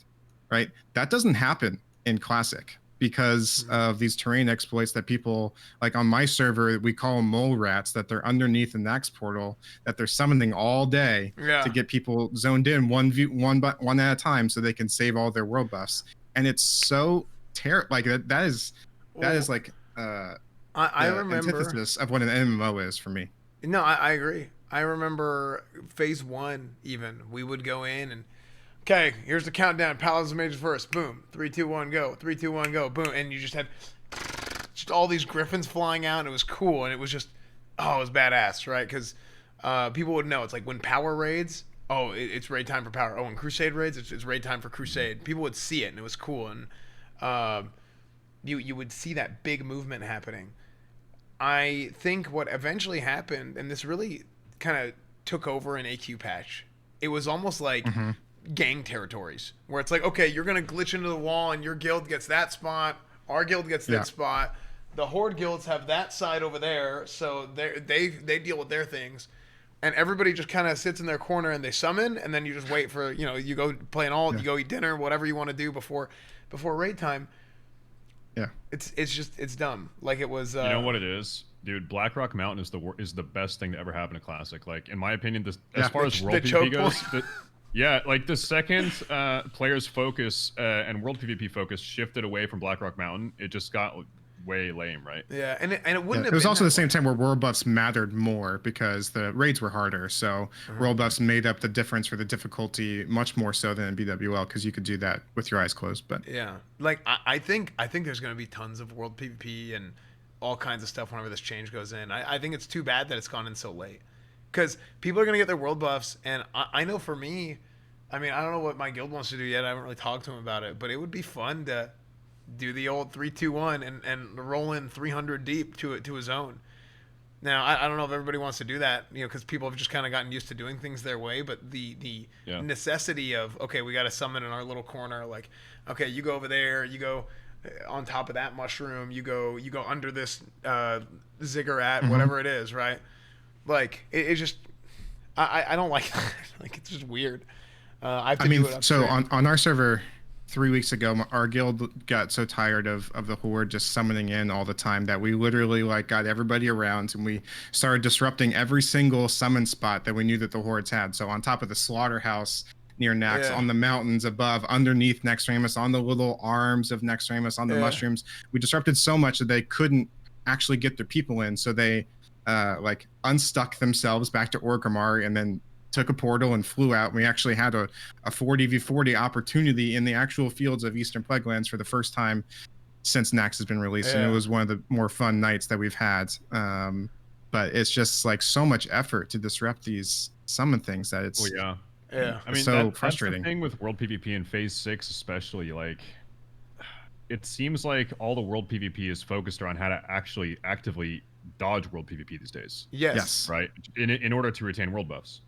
Speaker 2: right? That doesn't happen in Classic because of these terrain exploits that people, like on my server, we call them mole rats, that they're underneath the Nax portal, that they're summoning all day to get people zoned in one at a time so they can save all their world buffs. And it's so terrible. Like that is like
Speaker 1: I remember
Speaker 2: antithesis of what an MMO is for me.
Speaker 1: No, I agree. I remember phase 1 even. We would go in and okay, here's the countdown. Paladins and Mages first. Boom. 3, 2, 1, go. 3, 2, 1, go. Boom. And you just had just all these griffins flying out, and it was cool. And it was just, it was badass, right? Because people would know. It's like when power raids, it's raid time for power. When Crusade raids, it's raid time for Crusade. People would see it, and it was cool. And you would see that big movement happening. I think what eventually happened, and this really kind of took over an AQ patch, it was almost like gang territories where it's like, okay, you're gonna glitch into the wall and your guild gets that spot, our guild gets that spot, the horde guilds have that side over there, so they deal with their things, and everybody just kind of sits in their corner and they summon, and then you just wait for, you go play an alt, you go eat dinner, whatever you want to do before raid time. It's dumb. Like it was.
Speaker 3: You know what it is, dude? Blackrock Mountain is the best thing to ever happen to Classic. Like in my opinion, as far as world PvP goes. Yeah, like the second players' focus and world PvP focus shifted away from Blackrock Mountain, it just got way lame, right?
Speaker 1: Yeah, and it wouldn't have.
Speaker 2: It was also the same time where world buffs mattered more because the raids were harder. So world buffs made up the difference for the difficulty much more so than in BWL, because you could do that with your eyes closed. But
Speaker 1: yeah, like I think there's going to be tons of world PvP and all kinds of stuff whenever this change goes in. I think it's too bad that it's gone in so late, because people are going to get their world buffs, and I know for me, I mean, I don't know what my guild wants to do yet. I haven't really talked to him about it, but it would be fun to do the old 3-2-1 and roll in 300 deep to a zone. Now, I don't know if everybody wants to do that, because people have just kind of gotten used to doing things their way, but the necessity of, okay, we got to summon in our little corner, like, okay, you go over there, you go on top of that mushroom, you go under this ziggurat, whatever it is, right? Like, it's just, I don't like that. Like, it's just weird.
Speaker 2: So on our server 3 weeks ago, our guild got so tired of the horde just summoning in all the time that we literally got everybody around, and we started disrupting every single summon spot that we knew that the hordes had. So on top of the slaughterhouse near Nax, on the mountains above, underneath Nextramus, on the little arms of Nextramus, on the mushrooms, we disrupted so much that they couldn't actually get their people in. So they unstuck themselves back to Orgrimmar and then took a portal and flew out. We actually had a 40v40 opportunity in the actual fields of Eastern Plaguelands for the first time since Nax has been released, and it was one of the more fun nights that we've had. But but it's just like so much effort to disrupt these summon things that it's
Speaker 1: yeah.
Speaker 3: I mean,
Speaker 2: so
Speaker 3: That's
Speaker 2: frustrating.
Speaker 3: the thing with world PvP in Phase 6, especially. Like, it seems like all the world PvP is focused around how to actually actively dodge world PvP these days.
Speaker 1: Yes.
Speaker 3: Right. In order to retain world buffs.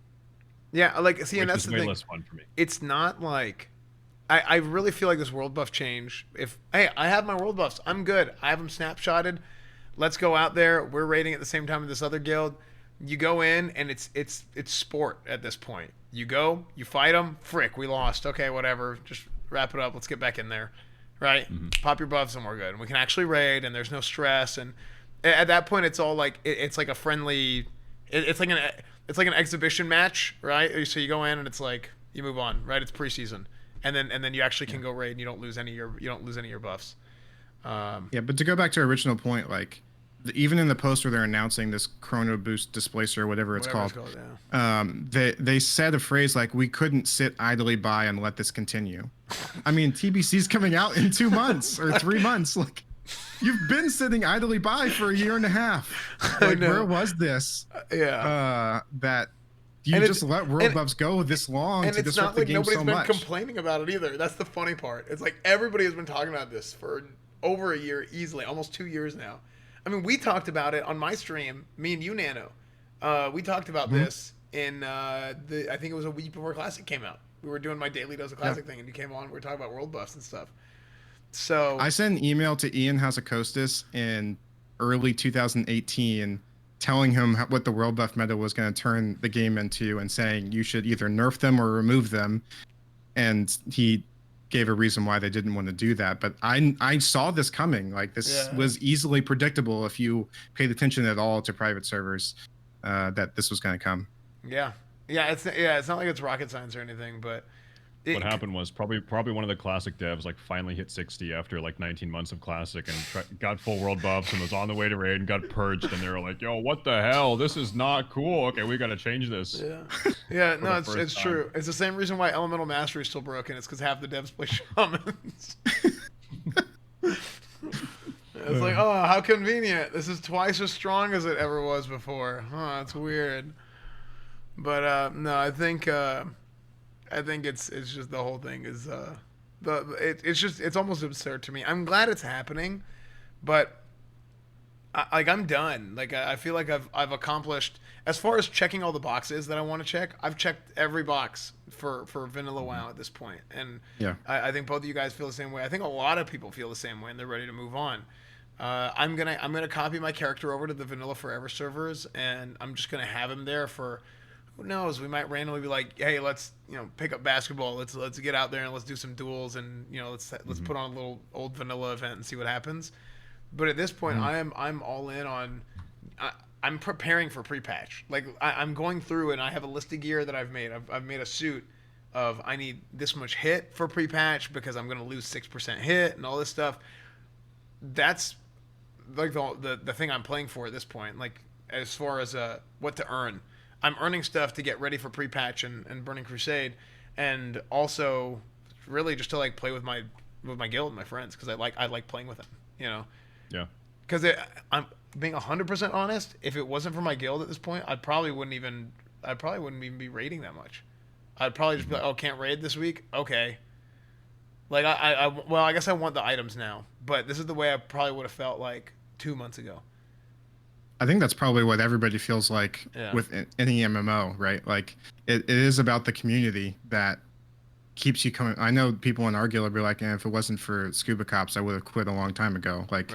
Speaker 1: Yeah, like see, and
Speaker 3: Which
Speaker 1: that's
Speaker 3: is
Speaker 1: the
Speaker 3: way
Speaker 1: thing.
Speaker 3: less fun for me.
Speaker 1: It's not like I really feel like this world buff change. If hey, I have my world buffs, I'm good. I have them snapshotted. Let's go out there. We're raiding at the same time with this other guild. You go in and it's sport at this point. You go, you fight them. Frick, we lost. Okay, whatever. Just wrap it up. Let's get back in there, right? Pop your buffs and we're good. And we can actually raid and there's no stress. And at that point, it's all like it's like a friendly. It's like an exhibition match, right? So you go in and it's like you move on, right? It's preseason, and then you actually can go raid and you don't lose any of your buffs.
Speaker 2: Yeah, but to go back to our original point, like even in the poster they're announcing this Chrono Boost Displacer, whatever it's called, they said a phrase like, "We couldn't sit idly by and let this continue." I mean, TBC's coming out in 2 months or 3 months. Like, you've been sitting idly by for a year and a half. Like, where was this? That you just let world buffs go this long to disrupt the game so much.
Speaker 1: And it's not like nobody's been complaining about it either. That's the funny part. It's like everybody has been talking about this for over a year, easily, almost 2 years now. I mean, we talked about it on my stream, me and you, Nano. We talked about this in I think it was a week before Classic came out. We were doing my daily dose of Classic thing, and you came on. We were talking about world buffs and stuff. So
Speaker 2: I sent an email to Ian Hazacostas in early 2018 telling him what the world buff meta was going to turn the game into and saying you should either nerf them or remove them. And he gave a reason why they didn't want to do that. But I saw this coming. Like, this was easily predictable if you paid attention at all to private servers, that this was going to come.
Speaker 1: Yeah. It's not like it's rocket science or anything, but
Speaker 3: what happened was probably one of the Classic devs like finally hit 60 after like 19 months of Classic and got full world buffs and was on the way to raid and got purged, and they were like, "Yo, what the hell? This is not cool. Okay, we got to change this."
Speaker 1: No, it's true. It's the same reason why Elemental Mastery is still broken. It's because half the devs play shamans. It's like, oh, how convenient. This is twice as strong as it ever was before. Huh, that's weird. But no, I think it's just the whole thing is it's almost absurd to me. I'm glad it's happening, but I'm done. Like, I feel like I've accomplished, as far as checking all the boxes that I want to check. I've checked every box for vanilla WoW at this point, and I think both of you guys feel the same way. I think a lot of people feel the same way, and they're ready to move on. I'm gonna copy my character over to the Vanilla Forever servers, and I'm just gonna have him there for. Who knows? We might randomly be like, "Hey, let's pick up basketball. Let's get out there and let's do some duels, and let's put on a little old vanilla event and see what happens." But at this point, I'm all in on. I'm preparing for pre-patch. Like, I'm going through and I have a list of gear that I've made. I've made a suit of I need this much hit for pre-patch because I'm gonna lose 6% hit and all this stuff. That's like the thing I'm playing for at this point. Like, as far as what to earn. I'm earning stuff to get ready for pre-patch and Burning Crusade, and also really just to like play with my guild and my friends, because I like playing with them,
Speaker 3: Yeah.
Speaker 1: Because I'm being 100% honest. If it wasn't for my guild at this point, I probably wouldn't even be raiding that much. I'd probably just be like, oh, can't raid this week? Okay. Like I guess I want the items now, but this is the way I probably would have felt like 2 months ago.
Speaker 2: I think that's probably what everybody feels like with any MMO, right? Like, it is about the community that keeps you coming. I know people in our guild will be like, if it wasn't for Scuba Cops, I would have quit a long time ago. Like,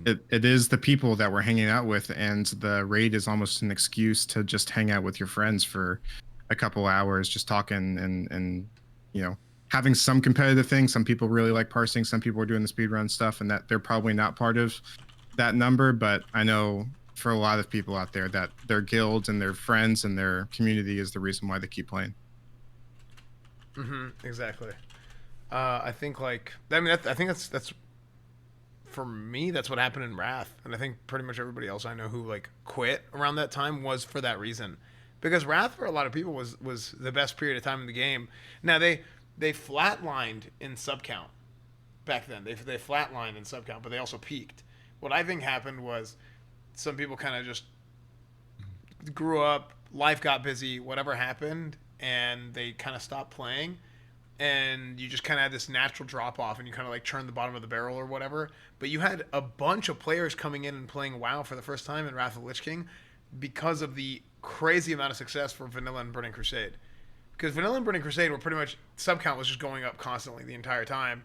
Speaker 2: it is the people that we're hanging out with, and the raid is almost an excuse to just hang out with your friends for a couple hours, just talking and having some competitive things. Some people really like parsing. Some people are doing the speedrun stuff, and that they're probably not part of that number. But I know for a lot of people out there that their guilds and their friends and their community is the reason why they keep playing.
Speaker 1: Exactly. I think I think that's for me. That's what happened in Wrath, and I think pretty much everybody else I know who like quit around that time was for that reason, because Wrath for a lot of people was the best period of time in the game. Now they flatlined in sub count back then. They flatlined in sub count, but they also peaked. What I think happened was some people kind of just grew up, life got busy, whatever happened, and they kind of stopped playing. And you just kind of had this natural drop off, and you kind of like churned the bottom of the barrel or whatever. But you had a bunch of players coming in and playing WoW for the first time in Wrath of the Lich King because of the crazy amount of success for Vanilla and Burning Crusade. Because Vanilla and Burning Crusade were pretty much, sub count was just going up constantly the entire time,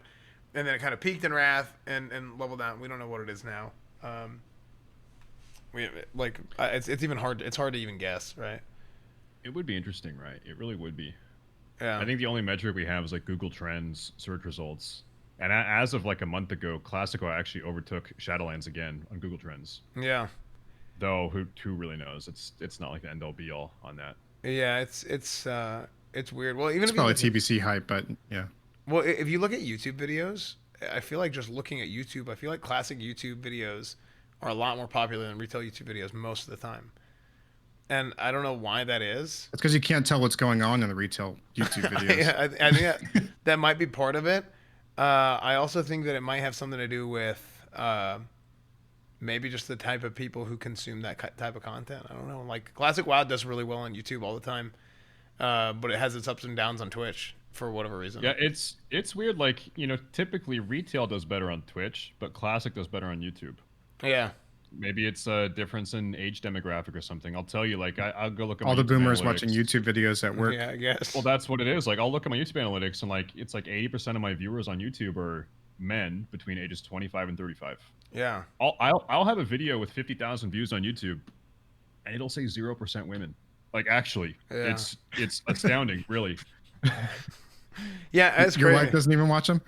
Speaker 1: and then it kind of peaked in Wrath and leveled down. We don't know what it is now. It's even hard. It's hard to even guess, right?
Speaker 3: It would be interesting, right? It really would be.
Speaker 1: Yeah.
Speaker 3: I think the only metric we have is like Google Trends search results. And as of like a month ago, Classic WoW actually overtook Shadowlands again on Google Trends.
Speaker 1: Yeah.
Speaker 3: Though who really knows? It's not like the end all be all on that.
Speaker 1: Yeah, it's weird. Well, even
Speaker 2: it's
Speaker 1: if
Speaker 2: probably TBC hype, but yeah.
Speaker 1: Well, if you look at YouTube videos, I feel like just looking at YouTube, I feel like classic YouTube videos are a lot more popular than retail YouTube videos most of the time. And I don't know why that is.
Speaker 2: It's because you can't tell what's going on in the retail YouTube videos.
Speaker 1: Yeah, I think that might be part of it. I also think that it might have something to do with maybe just the type of people who consume that type of content. I don't know. Like Classic WoW does really well on YouTube all the time, but it has its ups and downs on Twitch for whatever reason.
Speaker 3: Yeah, it's weird. Like, you know, typically retail does better on Twitch, but Classic does better on YouTube.
Speaker 1: Yeah.
Speaker 3: Maybe it's a difference in age demographic or something. I'll tell you, like, I'll go look at
Speaker 2: all the
Speaker 3: YouTube
Speaker 2: boomers
Speaker 3: analytics.
Speaker 2: watching YouTube videos at work.
Speaker 1: Yeah, I guess.
Speaker 3: Well, that's what it is. Like, I'll look at my YouTube analytics, and like, it's like 80% of my viewers on YouTube are men between ages 25 and 35.
Speaker 1: Yeah.
Speaker 3: I'll have a video with 50,000 views on YouTube, and it'll say 0% women. Like, actually,
Speaker 1: yeah.
Speaker 3: it's astounding, really.
Speaker 1: Yeah, that's
Speaker 2: Your
Speaker 1: crazy.
Speaker 2: wife doesn't even watch them.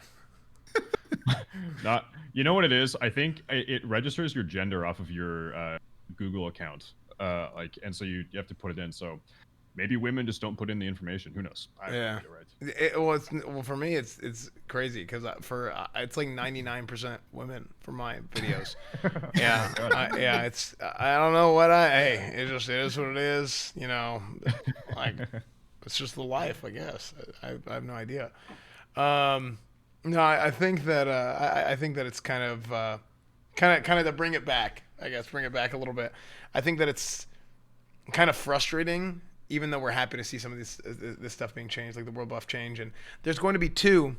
Speaker 3: Not. You know what it is? I think it registers your gender off of your Google account, and so you have to put it in. So maybe women just don't put in the information. Who knows?
Speaker 1: Yeah.
Speaker 3: Right.
Speaker 1: Well, for me, it's crazy because it's like 99% women for my videos. Yeah, I don't know what it just is what it is. You know, like it's just the life, I guess. I have no idea. No, I think that it's kind of to bring it back. I guess bring it back a little bit. I think that it's kind of frustrating, even though we're happy to see some of this stuff being changed, like the world buff change. And there's going to be two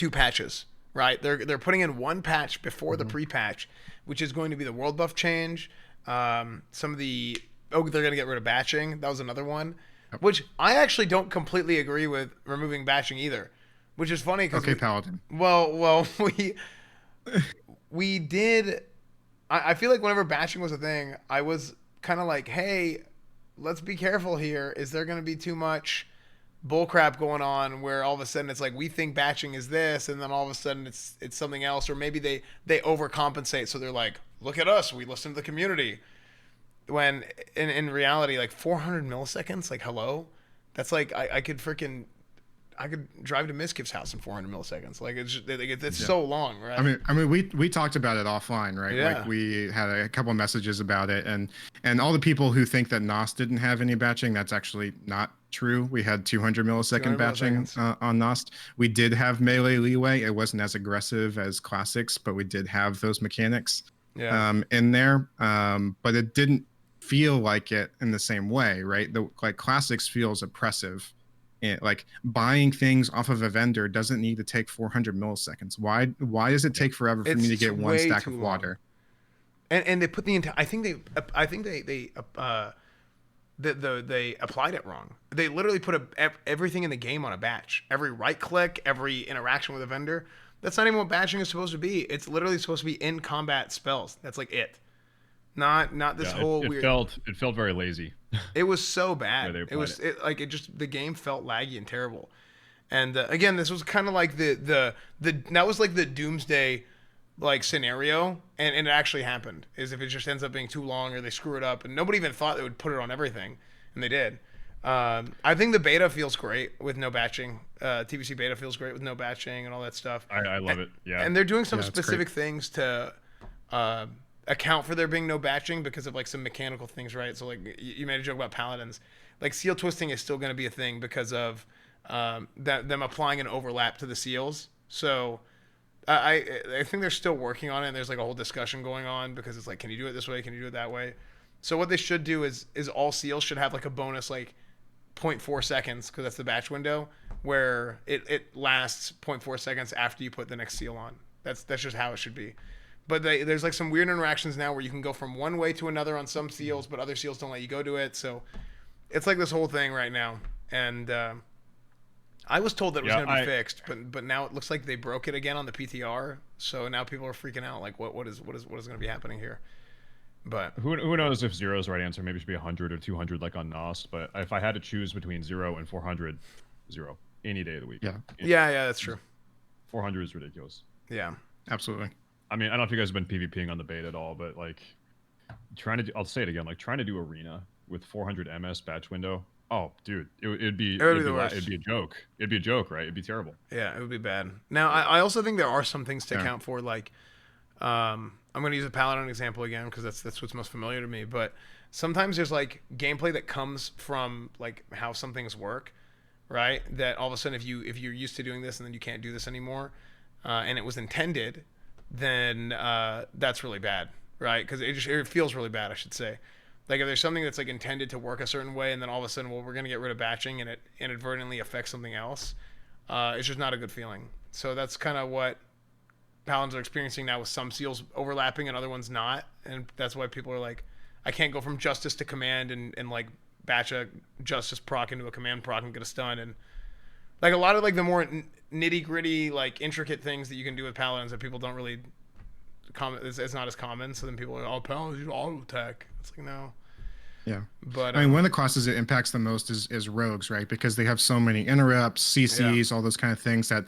Speaker 1: patches, right? They're putting in one patch before the pre-patch, which is going to be the world buff change. They're going to get rid of batching. That was another one, which I actually don't completely agree with removing batching either. Which is funny because
Speaker 2: Paladin.
Speaker 1: Well, we did. I feel like whenever batching was a thing, I was kind of like, hey, let's be careful here. Is there going to be too much bullcrap going on where all of a sudden it's like we think batching is this, and then all of a sudden it's something else, or maybe they overcompensate, so they're like, look at us, we listen to the community. When in reality, like 400 milliseconds, like hello, that's like I could drive to Miskif's house in 400 milliseconds. Like it's so long, right?
Speaker 2: I mean, we talked about it offline, right?
Speaker 1: Yeah.
Speaker 2: Like we had a couple of messages about it, and all the people who think that Nost didn't have any batching, that's actually not true. We had 200 millisecond batching on Nost. We did have melee leeway. It wasn't as aggressive as classics, but we did have those mechanics in there. But it didn't feel like it in the same way, right? Like classics feels oppressive. Like buying things off of a vendor doesn't need to take 400 milliseconds. Why does it take forever for me to get one stack of water?
Speaker 1: And they put the entire. I think they applied it wrong. They literally put everything in the game on a batch. Every right click, every interaction with a vendor. That's not even what batching is supposed to be. It's literally supposed to be in combat spells. That's like it. Not this whole weird.
Speaker 3: It felt very lazy.
Speaker 1: It was so bad. The game felt laggy and terrible. And again, this was kind of like that was like the doomsday like scenario, and it actually happened. Is if it just ends up being too long or they screw it up, and nobody even thought they would put it on everything, and they did. I think the beta feels great with no batching. TBC beta feels great with no batching and all that stuff.
Speaker 3: I love it. Yeah.
Speaker 1: And they're doing some specific things to account for there being no batching because of like some mechanical things, right? So like you made a joke about paladins, like seal twisting is still going to be a thing because of them applying an overlap to the seals. So I think they're still working on it, and there's like a whole discussion going on because it's like, can you do it this way, can you do it that way? So what they should do is all seals should have like a bonus like 0.4 seconds, because that's the batch window, where it lasts 0.4 seconds after you put the next seal on. That's just how it should be. But there's like some weird interactions now where you can go from one way to another on some seals, but other seals don't let you go to it. So it's like this whole thing right now. And I was told that it was going to be fixed, but now it looks like they broke it again on the PTR. So now people are freaking out. Like, what is going to be happening here? But
Speaker 3: who knows if 0 is the right answer? Maybe it should be 100 or 200 like on Nost. But if I had to choose between 0 and 400, 0 any day of the week.
Speaker 1: Yeah, that's true.
Speaker 3: 400 is ridiculous.
Speaker 1: Yeah,
Speaker 2: absolutely.
Speaker 3: I mean, I don't know if you guys have been PvPing on the beta at all, but like I'll say it again, like trying to do arena with 400 MS batch window. Oh, dude, it'd be a joke. It'd be a joke, right? It'd be terrible.
Speaker 1: Yeah, it would be bad. Now, I also think there are some things to account for, like, I'm going to use a Paladin example again because that's what's most familiar to me. But sometimes there's like gameplay that comes from like how some things work, right? That all of a sudden, if you're used to doing this and then you can't do this anymore, and it was intended, then that's really bad, right? Because it feels really bad, I should say. Like if there's something that's like intended to work a certain way, and then all of a sudden, well, we're gonna get rid of batching, and it inadvertently affects something else, it's just not a good feeling. So that's kind of what Paladins are experiencing now, with some seals overlapping and other ones not, and that's why people are like, I can't go from justice to command and like batch a justice proc into a command proc and get a stun, and like a lot of like the more nitty gritty like intricate things that you can do with Paladins that people don't really comment. It's not as common. So then people are, oh, Paladins use auto attack. It's like, no.
Speaker 2: Yeah,
Speaker 1: but
Speaker 2: I mean, one of the classes it impacts the most is rogues, right? Because they have so many interrupts, CCs, all those kind of things that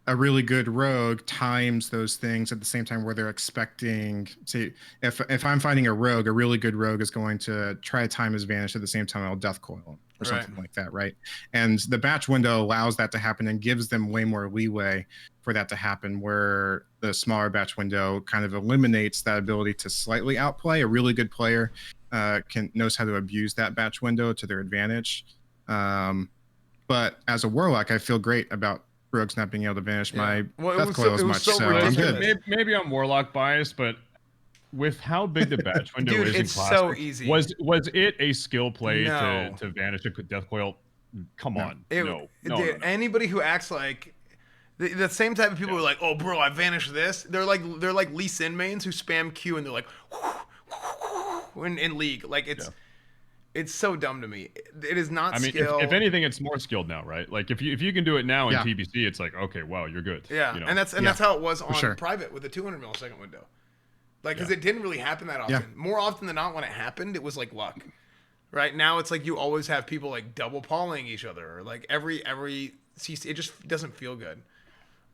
Speaker 2: a really good rogue times those things at the same time where they're expecting. Say, if I'm fighting a rogue, a really good rogue is going to try to time his vanish at the same time I'll death coil him or something like that, right? And the batch window allows that to happen and gives them way more leeway for that to happen, where the smaller batch window kind of eliminates that ability to slightly outplay. A really good player knows how to abuse that batch window to their advantage. But as a warlock, I feel great about rogues not being able to vanish my death coil as much. So I'm good.
Speaker 3: Maybe I'm warlock biased, but with how big the batch window is in classic,
Speaker 1: so easy.
Speaker 3: Was it a skill play to vanish a death coil? Come on, no.
Speaker 1: Anybody who acts like the same type of people who are like, oh bro, I vanished this. They're like Lee Sin mains who spam Q and they're like in League. Like it's so dumb to me. It is not skill.
Speaker 3: If anything, it's more skilled now, right? Like if you can do it now in TBC, it's like, okay, wow, you're good.
Speaker 1: Yeah,
Speaker 3: you know?
Speaker 1: and that's how it was on private with the 200 millisecond window. Like, because it didn't really happen that often. More often than not, when it happened, it was like luck. Right now, it's like you always have people like double palling each other, or like every CC. It just doesn't feel good.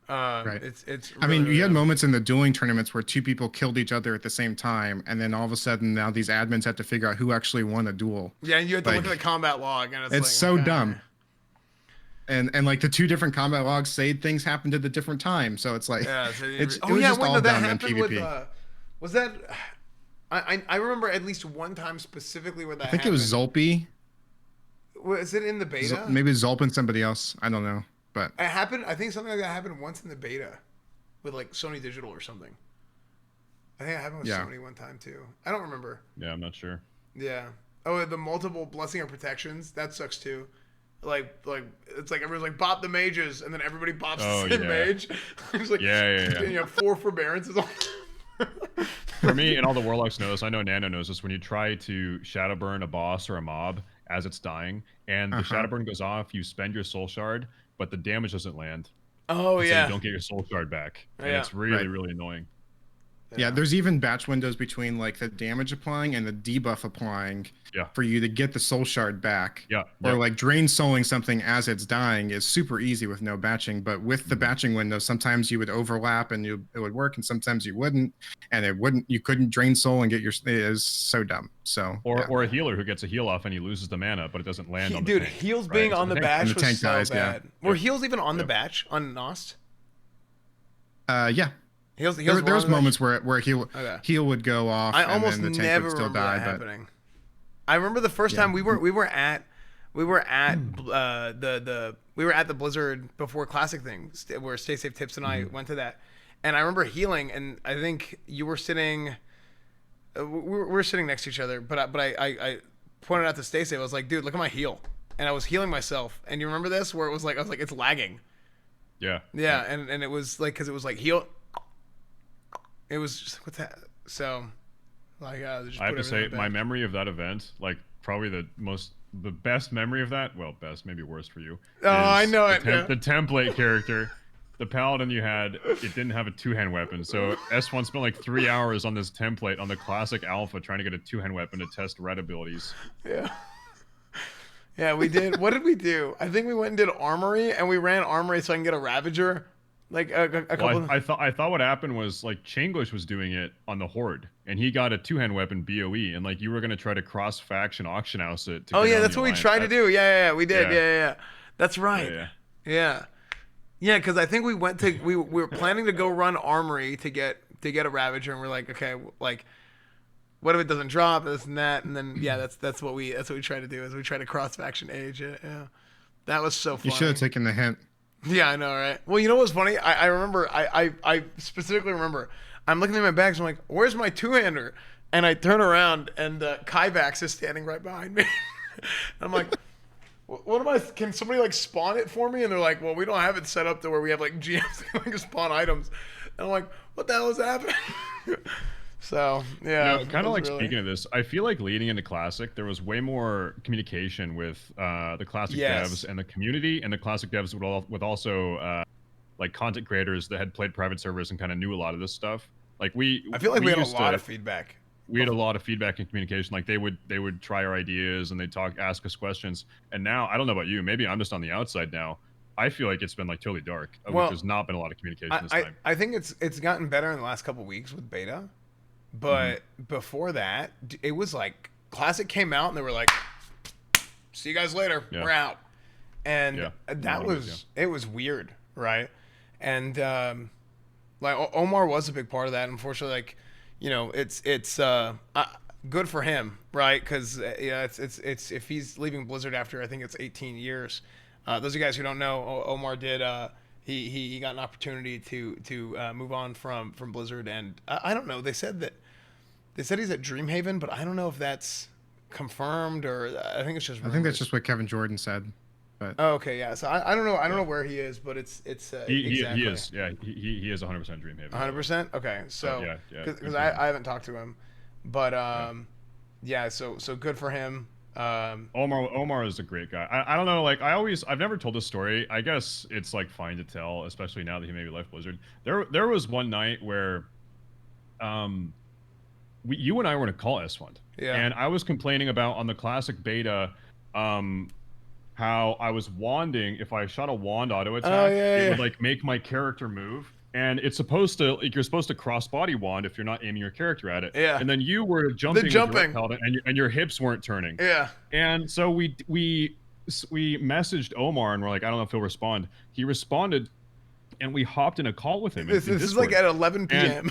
Speaker 2: Right.
Speaker 1: It's. Really,
Speaker 2: I mean, you had moments in the dueling tournaments where two people killed each other at the same time, and then all of a sudden now these admins have to figure out who actually won a duel.
Speaker 1: Yeah, and you have to look at the combat log, and it's like,
Speaker 2: so dumb. And like the two different combat logs say things happened at a different time, so it's like it was just all dumb in PvP.
Speaker 1: Was that? I remember at least one time specifically where that happened.
Speaker 2: I think it was Zolpi.
Speaker 1: Was it in the beta?
Speaker 2: Maybe Zolp and somebody else. I don't know. But
Speaker 1: it happened. I think something like that happened once in the beta with like Sony Digital or something. I think it happened with Sony one time too. I don't remember.
Speaker 3: Yeah, I'm not sure.
Speaker 1: Yeah. Oh, the multiple blessing of protections. That sucks too. Like it's like everyone's like bop the mages, and then everybody bops the same mage. It's like, you have 4 forbearances on.
Speaker 3: For me, and all the warlocks know this, I know Nano knows this, when you try to shadow burn a boss or a mob as it's dying, and the shadow burn goes off, you spend your soul shard, but the damage doesn't land.
Speaker 1: Oh,
Speaker 3: so you don't get your soul shard back. And it's really, really annoying.
Speaker 2: Yeah, there's even batch windows between like the damage applying and the debuff applying for you to get the soul shard back. Or like drain souling something as it's dying is super easy with no batching, but with the batching window, sometimes you would overlap and it would work, and sometimes you wouldn't, and you couldn't drain soul and get your. It is so dumb. So
Speaker 3: or a healer who gets a heal off and he loses the mana, but it doesn't land on the tank.
Speaker 1: Heals being on the batch was so bad. Were heals even on the batch on Nost?
Speaker 2: Yeah. There was moments where heal would go off.
Speaker 1: I almost
Speaker 2: and then the tank
Speaker 1: never
Speaker 2: would still
Speaker 1: remember
Speaker 2: that
Speaker 1: happening. I remember the first time we were at the Blizzard before Classic thing where Staysafetv and I went to that, and I remember healing, and I think you were sitting. we're sitting next to each other, but I pointed out to Stacey. I was like, dude, look at my heel, and I was healing myself. And you remember this where it was like I was like, it's lagging.
Speaker 3: Yeah.
Speaker 1: Yeah, and it was like because it was like heal. It was just what's that? So, like, just
Speaker 3: I have
Speaker 1: put
Speaker 3: to say,
Speaker 1: everything
Speaker 3: my
Speaker 1: back.
Speaker 3: memory of that event, like probably the best memory of that, well, best, maybe worst for you,
Speaker 1: Oh, I
Speaker 3: is
Speaker 1: know it. Yeah.
Speaker 3: the template character. The paladin you had, it didn't have a two-hand weapon, so S1 spent like 3 hours on this template on the classic alpha trying to get a two-hand weapon to test red abilities.
Speaker 1: Yeah. Yeah, we did. What did we do? I think we went and did Armory, and we ran Armory so I can get a Ravager. Like a couple.
Speaker 3: Well, I thought what happened was like Changlish was doing it on the Horde, and he got a two-hand weapon BOE, and like you were gonna try to cross-faction auction house it. To
Speaker 1: Oh
Speaker 3: get
Speaker 1: yeah,
Speaker 3: on
Speaker 1: that's
Speaker 3: the
Speaker 1: what we
Speaker 3: alliance.
Speaker 1: tried to do. Yeah, we did.
Speaker 3: Yeah.
Speaker 1: Yeah. That's right.
Speaker 3: Yeah.
Speaker 1: Yeah, because I think we went to we were planning to go run Armory to get a Ravager, and we're like, okay, like, what if it doesn't drop this and that, and then yeah, that's what we tried to do is we tried to cross faction age it. Yeah, that was so funny.
Speaker 2: You should have taken the hint.
Speaker 1: Yeah, I know, right? Well, you know what's funny? I remember I specifically remember I'm looking at my bags. I'm like, where's my two-hander? And I turn around and Kyvax is standing right behind me. I'm like, what am I? Can somebody like spawn it for me? And they're like, well, we don't have it set up to where we have like GMs that can spawn items. And I'm like, what the hell is happening? So yeah,
Speaker 3: kind of like speaking of this, I feel like leading into Classic, there was way more communication with the Classic devs and the community, and the Classic devs with also like content creators that had played private servers and kind of knew a lot of this stuff. Like
Speaker 1: I feel like we had a lot of feedback.
Speaker 3: We had a lot of feedback and communication. Like they would try our ideas and they'd ask us questions. And now I don't know about you, maybe I'm just on the outside now. I feel like it's been like totally dark. Well, there's not been a lot of communication this time.
Speaker 1: I think it's gotten better in the last couple of weeks with beta. But before that, it was like Classic came out and they were like, "See you guys later. Yeah. We're out." And that it was weird, right? And like Omar was a big part of that. Unfortunately, like, you know, it's good for him, right? Because it's if he's leaving Blizzard after I think it's 18 years. Those of you guys who don't know, Omar did. He got an opportunity to move on from Blizzard, and I don't know. They said he's at Dreamhaven, but I don't know if that's confirmed or I think it's just rumors.
Speaker 2: I think that's just what Kevin Jordan said. But
Speaker 1: okay, yeah. So I don't know. I don't know where he is, but it's
Speaker 3: he is. Yeah, he is 100% Dreamhaven.
Speaker 1: 100%. Okay, so because I haven't talked to him, but yeah. So good for him.
Speaker 3: Omar is a great guy. I don't know, like I've never told this story. I guess it's like fine to tell, especially now that he maybe left Blizzard. There was one night where you and I were in a call, Esfand. Yeah. And I was complaining about on the Classic beta how I was wanding. If I shot a wand auto attack, it would like make my character move. And it's supposed to, like, you're supposed to cross body wand if you're not aiming your character at it.
Speaker 1: Yeah.
Speaker 3: And then you were jumping and your hips weren't turning.
Speaker 1: Yeah.
Speaker 3: And so we messaged Omar and we're like, I don't know if he'll respond. He responded, and we hopped in a call with him.
Speaker 1: This is like at 11 p.m.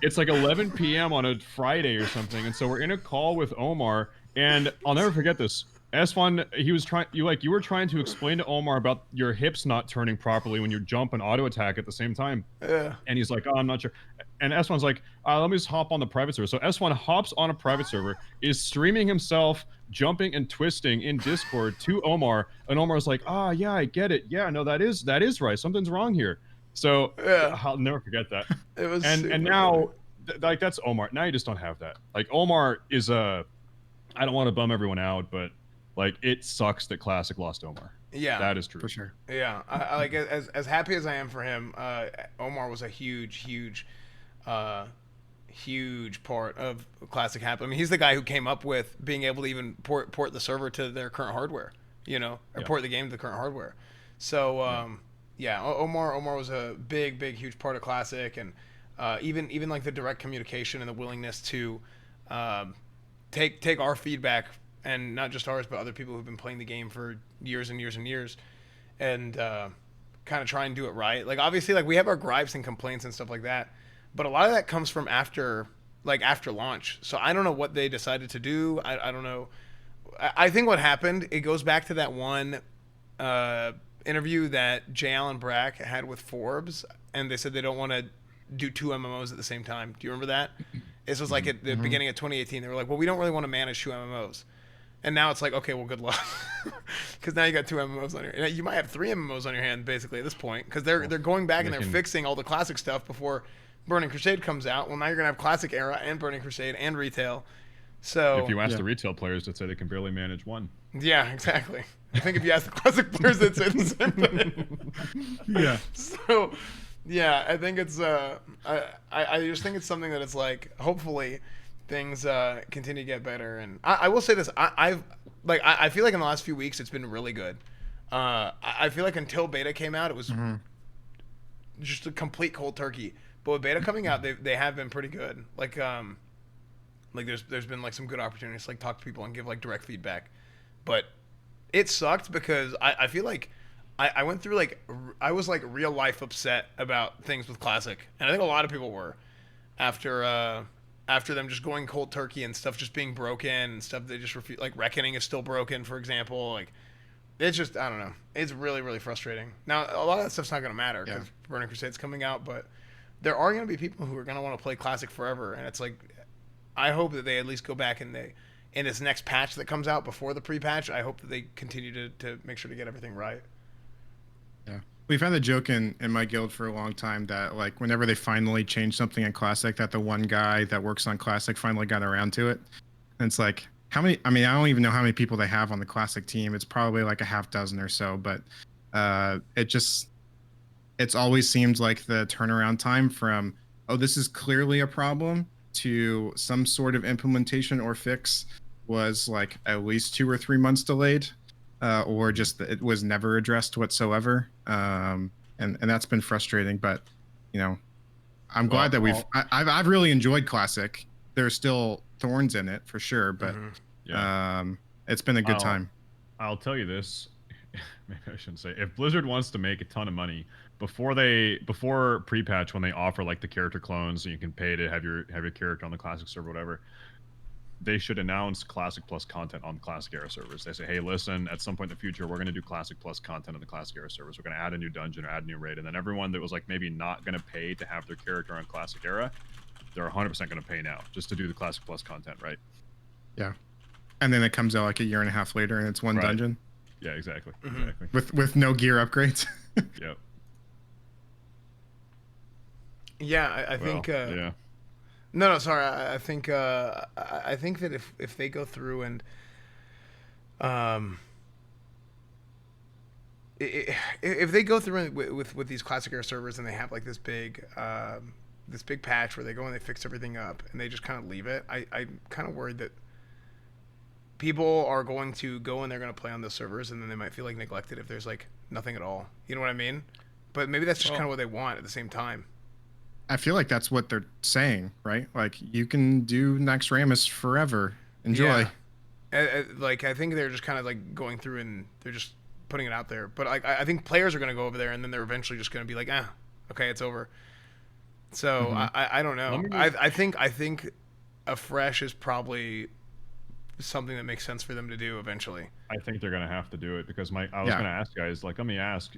Speaker 3: It's like 11 p.m. on a Friday or something. And so we're in a call with Omar, and I'll never forget this. Esfand, you were trying to explain to Omar about your hips not turning properly when you jump and auto attack at the same time.
Speaker 1: Yeah.
Speaker 3: And he's like, oh, I'm not sure. And Esfand's like, let me just hop on the private server. So Esfand hops on a private server, is streaming himself jumping and twisting in Discord to Omar, and Omar's like, yeah, I get it. Yeah, no, that is right. Something's wrong here. So I'll never forget that.
Speaker 1: It was
Speaker 3: and now like that's Omar. Now you just don't have that. Like Omar is I don't want to bum everyone out, but like, it sucks that Classic lost Omar.
Speaker 1: Yeah,
Speaker 3: that is true
Speaker 2: for sure.
Speaker 1: Yeah, I like as happy as I am for him. Omar was a huge part of Classic happen. I mean, he's the guy who came up with being able to even port the server to their current hardware, you know, or port the game to the current hardware. So Omar was a big huge part of Classic, and even like the direct communication and the willingness to take our feedback. And not just ours, but other people who've been playing the game for years and years and years, and kind of try and do it right. Like, obviously, like, we have our gripes and complaints and stuff like that, but a lot of that comes from after launch. So I don't know what they decided to do. I don't know. I think what happened, it goes back to that one interview that J. Allen Brack had with Forbes, and they said they don't want to do two MMOs at the same time. Do you remember that? This was like at the beginning of 2018. They were like, well, we don't really want to manage 2 MMOs. And now it's like, okay, well, good luck. Because now you got 2 MMOs on your hand. You might have 3 MMOs on your hand, basically, at this point. Because they're going back and they're fixing all the classic stuff before Burning Crusade comes out. Well, now you're going to have Classic Era and Burning Crusade and Retail. So
Speaker 3: if you ask the retail players, they'd say they can barely manage one.
Speaker 1: Yeah, exactly. I think if you ask the Classic players, they'd say the same thing.
Speaker 2: Yeah.
Speaker 1: So, yeah, I think it's... I just think it's something that it's like, hopefully... things continue to get better, and I will say this: I feel like in the last few weeks it's been really good. I feel like until beta came out, it was just a complete cold turkey. But with beta coming out, they have been pretty good. Like there's been like some good opportunities to like talk to people and give like direct feedback. But it sucked because I feel like I went through like I was like real life upset about things with Classic, and I think a lot of people were after them just going cold turkey and stuff just being broken and stuff they just refuse. Like Reckoning is still broken, for example. Like it's just, I don't know. It's really, really frustrating. Now a lot of that stuff's not going to matter because Burning Crusade's coming out, but there are going to be people who are going to want to play Classic forever, and it's like I hope that they at least go back and in this next patch that comes out before the pre-patch, I hope that they continue to make sure to get everything right.
Speaker 2: Yeah. We've had a joke in my guild for a long time that like whenever they finally change something in Classic, that the one guy that works on Classic finally got around to it. And it's like, how many, I mean, I don't even know how many people they have on the Classic team. It's probably like a half dozen or so, but it's always seemed like the turnaround time from, oh, this is clearly a problem to some sort of implementation or fix was like at least 2 or 3 months delayed. Or just it was never addressed whatsoever, and that's been frustrating. But you know, I'm glad that I've really enjoyed Classic. There's still thorns in it for sure, but it's been a good time.
Speaker 3: I'll tell you this. Maybe I shouldn't say. If Blizzard wants to make a ton of money before pre-patch, when they offer like the character clones and you can pay to have your character on the Classic server, whatever. They should announce Classic Plus content on Classic Era servers. They say, hey, listen, at some point in the future, we're going to do Classic Plus content on the Classic Era servers. We're going to add a new dungeon or add a new raid. And then everyone that was like maybe not going to pay to have their character on Classic Era, they're 100% going to pay now just to do the Classic Plus content, right?
Speaker 2: Yeah. And then it comes out like a year and a half later and it's one dungeon.
Speaker 3: Yeah, exactly. Exactly.
Speaker 2: With no gear upgrades.
Speaker 3: Yep.
Speaker 1: Yeah, I think...
Speaker 3: yeah.
Speaker 1: No, sorry. I think that if they go through and if they go through with these Classic Era servers and they have like this big patch where they go and they fix everything up and they just kind of leave it, I'm kind of worried that people are going to go and they're going to play on those servers and then they might feel like neglected if there's like nothing at all. You know what I mean? But maybe that's just kind of what they want at the same time.
Speaker 2: I feel like that's what they're saying, right? Like you can do Naxxramas forever. Enjoy.
Speaker 1: Yeah. Like I think they're just kind of like going through and they're just putting it out there. But like I think players are going to go over there and then they're eventually just going to be like, okay, it's over. So I don't know. I think a fresh is probably something that makes sense for them to do eventually.
Speaker 3: I think they're going to have to do it because I was going to ask guys, like, let me ask.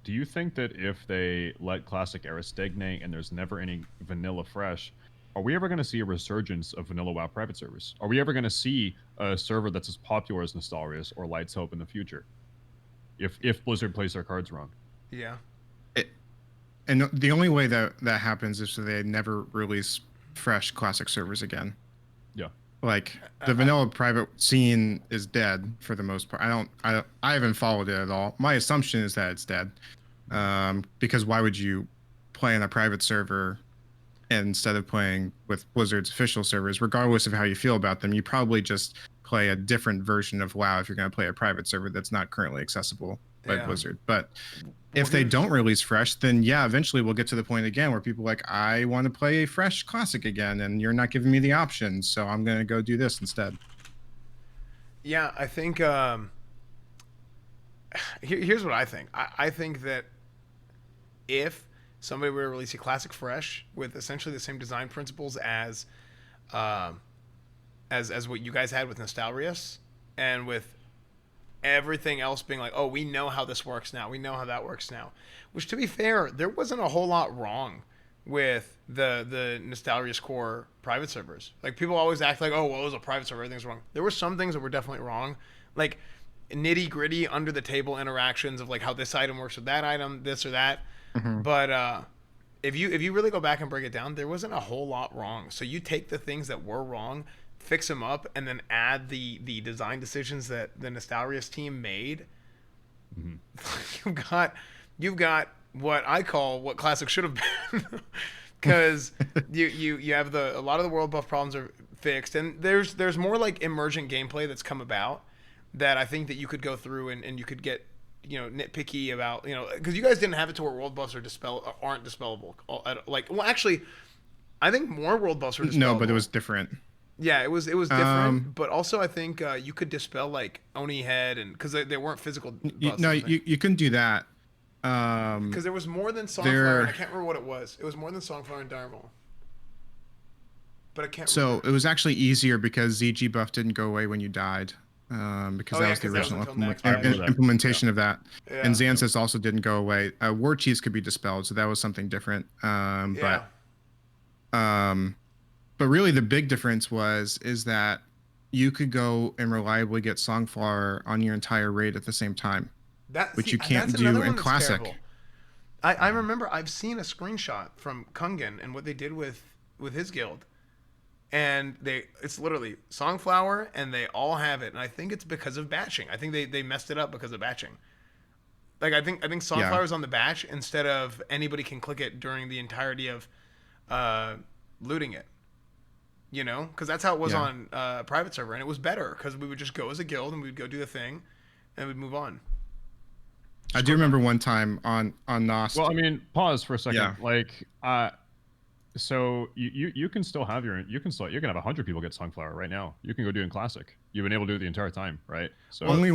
Speaker 3: Do you think that if they let Classic Era stagnate and there's never any vanilla fresh, are we ever going to see a resurgence of vanilla WoW private servers? Are we ever going to see a server that's as popular as Nostalrius or Light's Hope in the future? If Blizzard plays their cards wrong.
Speaker 1: Yeah.
Speaker 2: And the only way that happens is if they never release fresh Classic servers again.
Speaker 3: Yeah.
Speaker 2: Like the vanilla private scene is dead for the most part. I haven't followed it at all. My assumption is that it's dead. Because why would you play on a private server instead of playing with Blizzard's official servers? Regardless of how you feel about them, you probably just play a different version of WoW if you're going to play a private server that's not currently accessible by Blizzard. But if they don't release fresh, then eventually we'll get to the point again where people are like, I want to play a fresh Classic again, and you're not giving me the option, so I'm going to go do this instead.
Speaker 1: Yeah, I think here's what I think. I think that if somebody were to release a Classic fresh with essentially the same design principles as what you guys had with Nostalrius, and with everything else being like, oh, we know how this works now, we know how that works now, which to be fair, there wasn't a whole lot wrong with the Nostalrius core private servers. Like people always act like, oh, well, it was a private server, everything's wrong. There were some things that were definitely wrong, like nitty gritty under the table interactions of like how this item works with that item, this or that. But if you really go back and break it down, there wasn't a whole lot wrong. So you take the things that were wrong, fix them up, and then add the design decisions that the Nostalrius team made. You've got what I call what Classic should have been, because you have a lot of the world buff problems are fixed, and there's more like emergent gameplay that's come about that I think that you could go through and you could get nitpicky about, because you guys didn't have it to where world buffs aren't dispellable. Like, well, actually, I think more world buffs were dispellable.
Speaker 2: No, but it was different.
Speaker 1: Yeah, it was different, but also I think you could dispel like Oni head, and because they weren't physical buffs.
Speaker 2: No, you couldn't do that.
Speaker 1: Because there was more than Songflower. I can't remember what it was. It was more than Songflower and Direwolf. But I can't remember.
Speaker 2: So it was actually easier because ZG buff didn't go away when you died. Because that was the original implementation of that. Yeah. And Xanthus also didn't go away. War Cheese could be dispelled, so that was something different. But really the big difference is that you could go and reliably get Songflower on your entire raid at the same time, which you can't do in Classic.
Speaker 1: I remember I've seen a screenshot from Kungan and what they did with his guild. And it's literally Songflower, and they all have it, and I think it's because of batching. I think they messed it up because of batching. Like I think Songflower's on the batch instead of anybody can click it during the entirety of looting it. Because that's how it was on private server, and it was better because we would just go as a guild and we'd go do the thing, and we'd move on.
Speaker 2: I do remember one time on Nost.
Speaker 3: Well, I mean, pause for a second. Yeah. Like, so you can still have you can have 100 people get Songflower right now. You can go do it in Classic. You've been able to do it the entire time, right? So
Speaker 2: only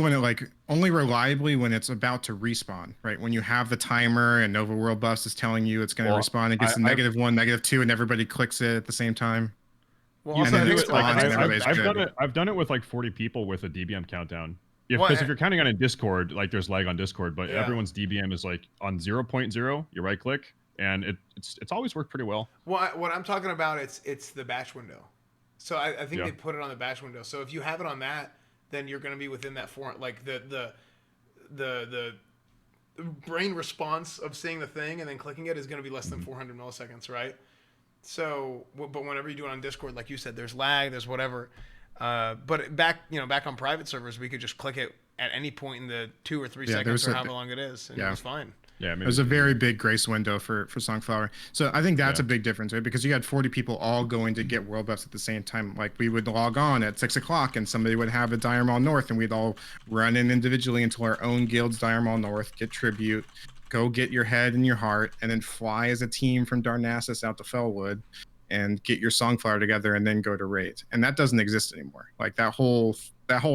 Speaker 2: reliably when it's about to respawn, right? When you have the timer and Nova World Bus is telling you it's going to respawn, it gets -1, -2, and everybody clicks it at the same time.
Speaker 3: Well, I've done it with like 40 people with a DBM countdown. Because if you're counting on a Discord, like there's lag on Discord, but everyone's DBM is like on 0.0. You right click. And it's always worked pretty well.
Speaker 1: Well, what I'm talking about, it's the batch window. So I think they put it on the batch window. So if you have it on that, then you're going to be within that like the brain response of seeing the thing and then clicking it is going to be less than 400 milliseconds, right? So, but whenever you do it on Discord, like you said, there's lag, there's whatever. But back on private servers, we could just click it at any point in the 2 or 3 seconds or however long it is, and it was fine.
Speaker 2: Yeah, there's a very big grace window for Songflower. So I think that's a big difference, right? Because you had 40 people all going to get world buffs at the same time. Like we would log on at 6 o'clock and somebody would have a Dire Maul North and we'd all run in individually into our own guild's Dire Maul North, get tribute, go get your head and your heart, and then fly as a team from Darnassus out to Fellwood and get your Songflower together and then go to raid. And that doesn't exist anymore. Like that whole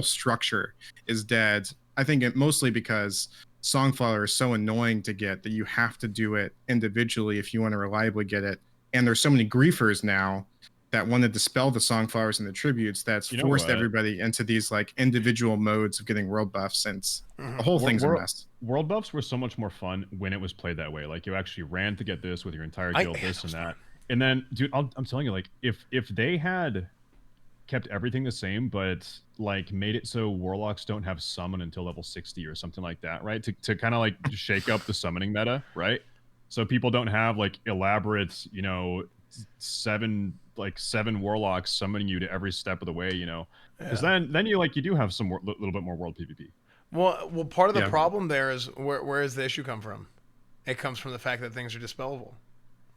Speaker 2: structure is dead. I think mostly because Songflower is so annoying to get that you have to do it individually if you want to reliably get it. And there's so many griefers now that want to dispel the Songflowers and the tributes that's forced everybody into these like individual modes of getting world buffs, since the whole thing's a mess.
Speaker 3: World buffs were so much more fun when it was played that way. Like you actually ran to get this with your entire guild, this and that. And then, dude, I'm telling you, like if they had kept everything the same, but like made it so warlocks don't have summon until level 60 or something like that, right? To kind of like shake up the summoning meta, right? So people don't have like elaborate, seven warlocks summoning you to every step of the way, because then you do have some little bit more world PvP.
Speaker 1: Well, part of the problem there is where does the issue come from? It comes from the fact that things are dispellable.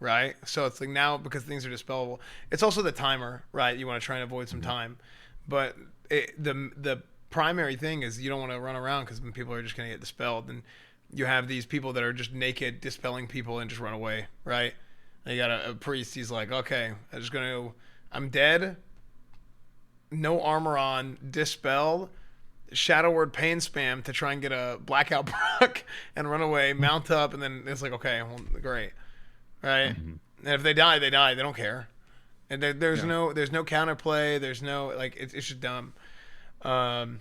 Speaker 1: Right, so it's like now because things are dispellable. It's also the timer, right? You want to try and avoid some time, but the primary thing is you don't want to run around because people are just going to get dispelled, and you have these people that are just naked dispelling people and just run away, right? And you got a priest. He's like, okay, I'm dead, no armor on, dispel, Shadow Word pain spam to try and get a blackout proc and run away, mount up, and then it's like, okay, well, great. Right, and if they die, they die. They don't care, and there's no counterplay. There's no it's just dumb.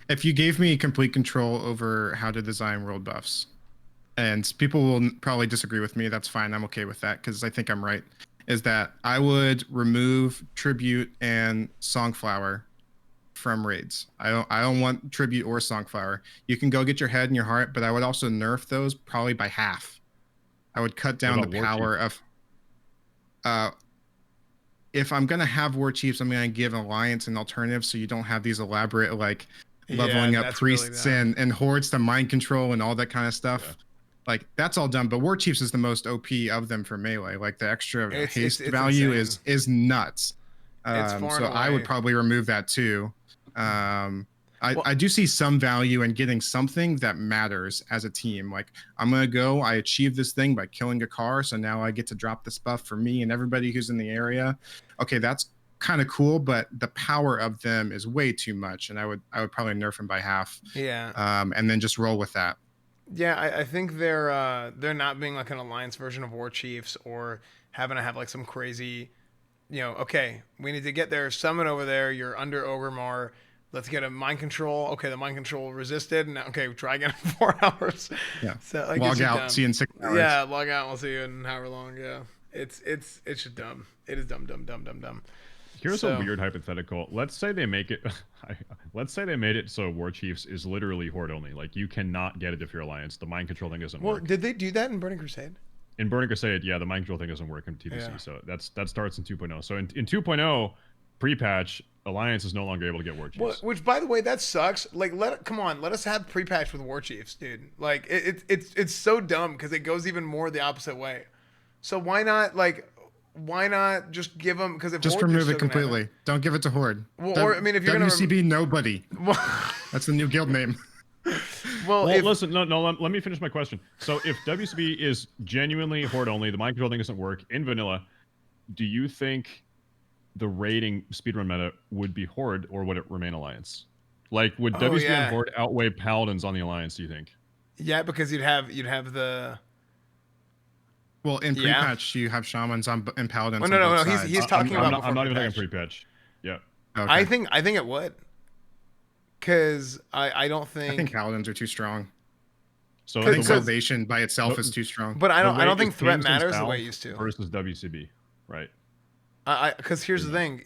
Speaker 2: If you gave me complete control over how to design world buffs, and people will probably disagree with me, that's fine. I'm okay with that because I think I'm right. is that I would remove Tribute and Songflower from raids. I don't want Tribute or Songflower. You can go get your head and your heart, but I would also nerf those probably by half. I would cut down the power of if I'm gonna have War Chiefs, I'm gonna give Alliance an alternative so you don't have these elaborate like leveling up priests really and hordes to mind control and all that kind of stuff. Yeah. Like that's all done, but War Chiefs is the most OP of them for melee. Like the extra haste value is nuts. So I would probably remove that too. I do see some value in getting something that matters as a team. Like I'm gonna go, I achieved this thing by killing a car, so now I get to drop this buff for me and everybody who's in the area. Okay, that's kind of cool, but the power of them is way too much, and I would probably nerf them by half.
Speaker 1: Yeah.
Speaker 2: And then just roll with that.
Speaker 1: Yeah, I think they're not being like an Alliance version of War Chiefs or having to have like some crazy, okay, we need to get their summon over there. You're under Ogremar. Let's get a mind control. Okay, the mind control resisted. And okay, try again in 4 hours.
Speaker 2: Yeah. So, like, log out. See you in 6 hours.
Speaker 1: Yeah, log out. We'll see you in however long. Yeah. It's just dumb. It is dumb.
Speaker 3: Here's a weird hypothetical. Let's say they make it. Let's say they made it so War Chiefs is literally horde only. Like you cannot get it if you're Alliance. The mind control thing doesn't work.
Speaker 1: Well, did they do that in Burning Crusade?
Speaker 3: In Burning Crusade, yeah, the mind control thing doesn't work in TBC. Yeah. So that starts in 2.0. So in 2.0 pre-patch, Alliance is no longer able to get War Chiefs.
Speaker 1: Well, which, by the way, that sucks. Like, come on, let us have pre-patch with War Chiefs, dude. Like, it's so dumb because it goes even more the opposite way. So why not just give them? Because
Speaker 2: just remove it completely. Don't give it to Horde.
Speaker 1: Well, or I mean, if you're
Speaker 2: WCB nobody. That's the new guild name.
Speaker 3: Well, listen, no. Let me finish my question. So if WCB is genuinely Horde only, the mind control thing doesn't work in vanilla, do you think the raiding speedrun meta would be Horde or would it remain Alliance? Like, would WCB and Horde outweigh Paladins on the Alliance, do you think?
Speaker 1: Yeah, because you'd have the...
Speaker 2: Well, in pre-patch, you have Shamans and Paladins.
Speaker 1: Well, no. He's talking about...
Speaker 3: I'm not even talking pre-patch. Yeah.
Speaker 1: Okay. I think it would. Because I don't think...
Speaker 2: I think Paladins are too strong.
Speaker 3: So
Speaker 2: I think Salvation by itself is too strong.
Speaker 1: But I don't think threat matters the way it used to.
Speaker 3: Versus WCB, right?
Speaker 1: Because here's the thing,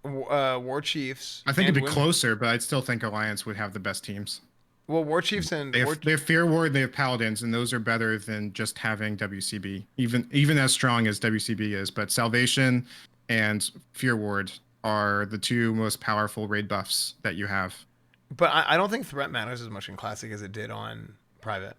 Speaker 1: War Chiefs.
Speaker 2: I think it'd be closer, but I'd still think Alliance would have the best teams.
Speaker 1: Well, War Chiefs and
Speaker 2: they have Fear Ward, they have Paladins, and those are better than just having WCB, even as strong as WCB is. But Salvation and Fear Ward are the two most powerful raid buffs that you have.
Speaker 1: But I don't think threat matters as much in Classic as it did on Private.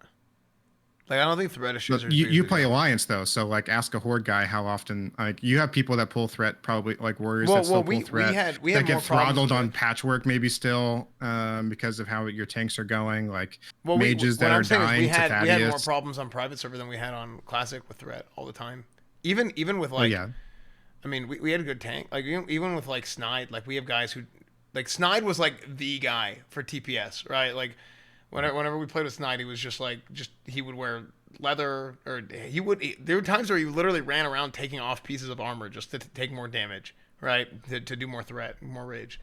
Speaker 1: Like, I don't think threat issues are...
Speaker 2: You play Alliance, though, so, like, ask a Horde guy how often... Like, you have people that pull threat, probably, like, warriors that still pull threat. We had that get throttled on patchwork, maybe still, because of how your tanks are going. Like, mages that are dying to Thaddeus.
Speaker 1: We had more problems on Private Server than we had on Classic with threat all the time. Even with, like... I mean, we had a good tank. Like, even with, like, Snide, like, we have guys who... Like, Snide was, like, the guy for TPS, right? Like... Whenever we played with Snide, he was just he would wear leather, or there were times where he literally ran around taking off pieces of armor just to take more damage, right? To do more threat, more rage.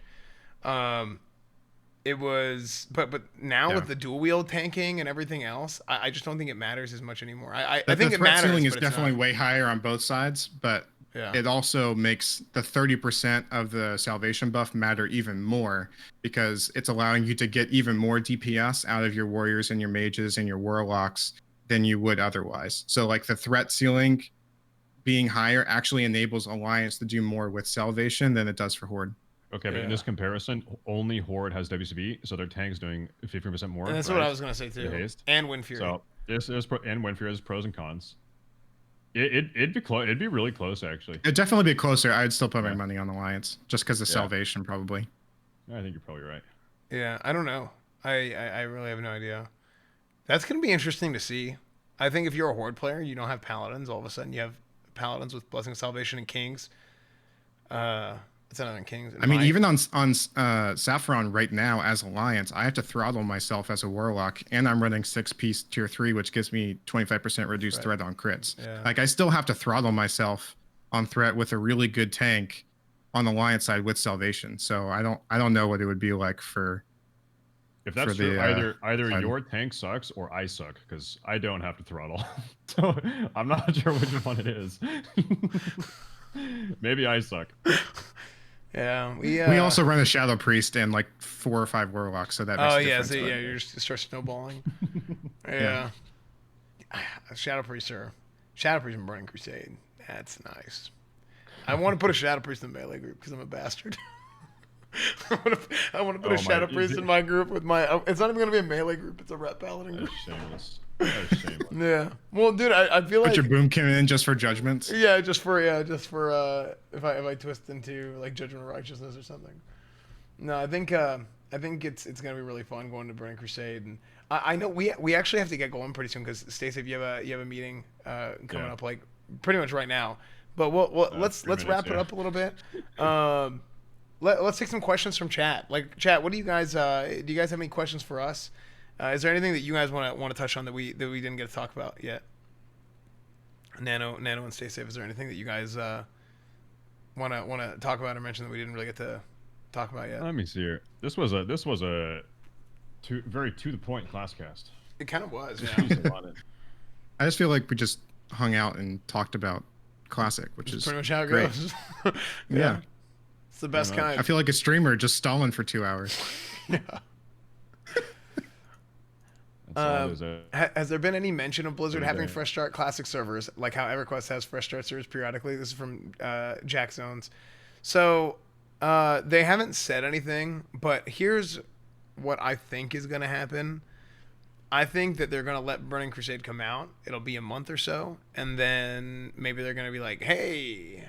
Speaker 1: It was, but now with the dual wield tanking and everything else, I just don't think it matters as much anymore. I think it matters. The
Speaker 2: ceiling is definitely way higher on both sides, but it also makes the 30% of the Salvation buff matter even more because it's allowing you to get even more DPS out of your warriors and your mages and your warlocks than you would otherwise. So like the threat ceiling being higher actually enables Alliance to do more with Salvation than it does for Horde.
Speaker 3: Okay, but in this comparison, only Horde has WCB, so their tank's doing 50% more.
Speaker 1: And that's what I was going to say too. And Wind Fury.
Speaker 3: So and Wind Fury has pros and cons. It'd be close. It'd be really close, actually.
Speaker 2: It'd definitely be closer. I'd still put my money on Alliance just because of Salvation, probably.
Speaker 3: I think you're probably right.
Speaker 1: Yeah, I don't know. I really have no idea. That's gonna be interesting to see. I think if you're a Horde player, you don't have Paladins. All of a sudden, you have Paladins with Blessing of Salvation and Kings. It's another Kings.
Speaker 2: I mean, even on Saffron right now as Alliance, I have to throttle myself as a Warlock, and I'm running 6-piece tier 3, which gives me 25% reduced threat on crits. Yeah. Like, I still have to throttle myself on threat with a really good tank on the Alliance side with Salvation. So I don't know what it would be like for...
Speaker 3: If that's true, either your tank sucks or I suck, because I don't have to throttle. So I'm not sure which one it is. Maybe I suck.
Speaker 1: Yeah,
Speaker 2: we also run a Shadow Priest and like 4 or 5 Warlocks, so that makes a difference.
Speaker 1: So yeah, you just start snowballing. Yeah. Shadow Priest and Burning Crusade. That's nice. I want to put a Shadow Priest in the melee group because I'm a bastard. I want to put a Shadow Priest in my group with my. It's not even going to be a melee group. It's a rep paladin group.
Speaker 3: That's shameless. That's shameless.
Speaker 1: Yeah. Well, dude, I feel like.
Speaker 2: Put your boomkin in just for judgments.
Speaker 1: Yeah, just for if I twist into like Judgment of Righteousness or something. No, I think it's gonna be really fun going to Burning Crusade, and I know we actually have to get going pretty soon because Staysafetv, you have a meeting coming up like pretty much right now. But let's wrap it up a little bit. Let's take some questions from chat. Like chat, what do you guys have any questions for us? Is there anything that you guys want to touch on that we didn't get to talk about yet? Nano and Staysafetv, is there anything that you guys want to talk about or mention that we didn't really get to talk about yet?
Speaker 3: Let me see here. This was a very to the point ClassiCast.
Speaker 1: It kind of was. Yeah.
Speaker 2: I just feel like we just hung out and talked about Classic, which is
Speaker 1: pretty much how it
Speaker 2: great.
Speaker 1: goes.
Speaker 2: Yeah.
Speaker 1: It's the best kind.
Speaker 2: I feel like a streamer just stalling for 2 hours.
Speaker 1: Yeah. Has there been any mention of Blizzard having fresh start classic servers, like how EverQuest has fresh start servers periodically? This is from Jack Zones. So they haven't said anything, but here's what I think is going to happen. I think that they're going to let Burning Crusade come out. It'll be a month or so, and then maybe they're going to be like, hey,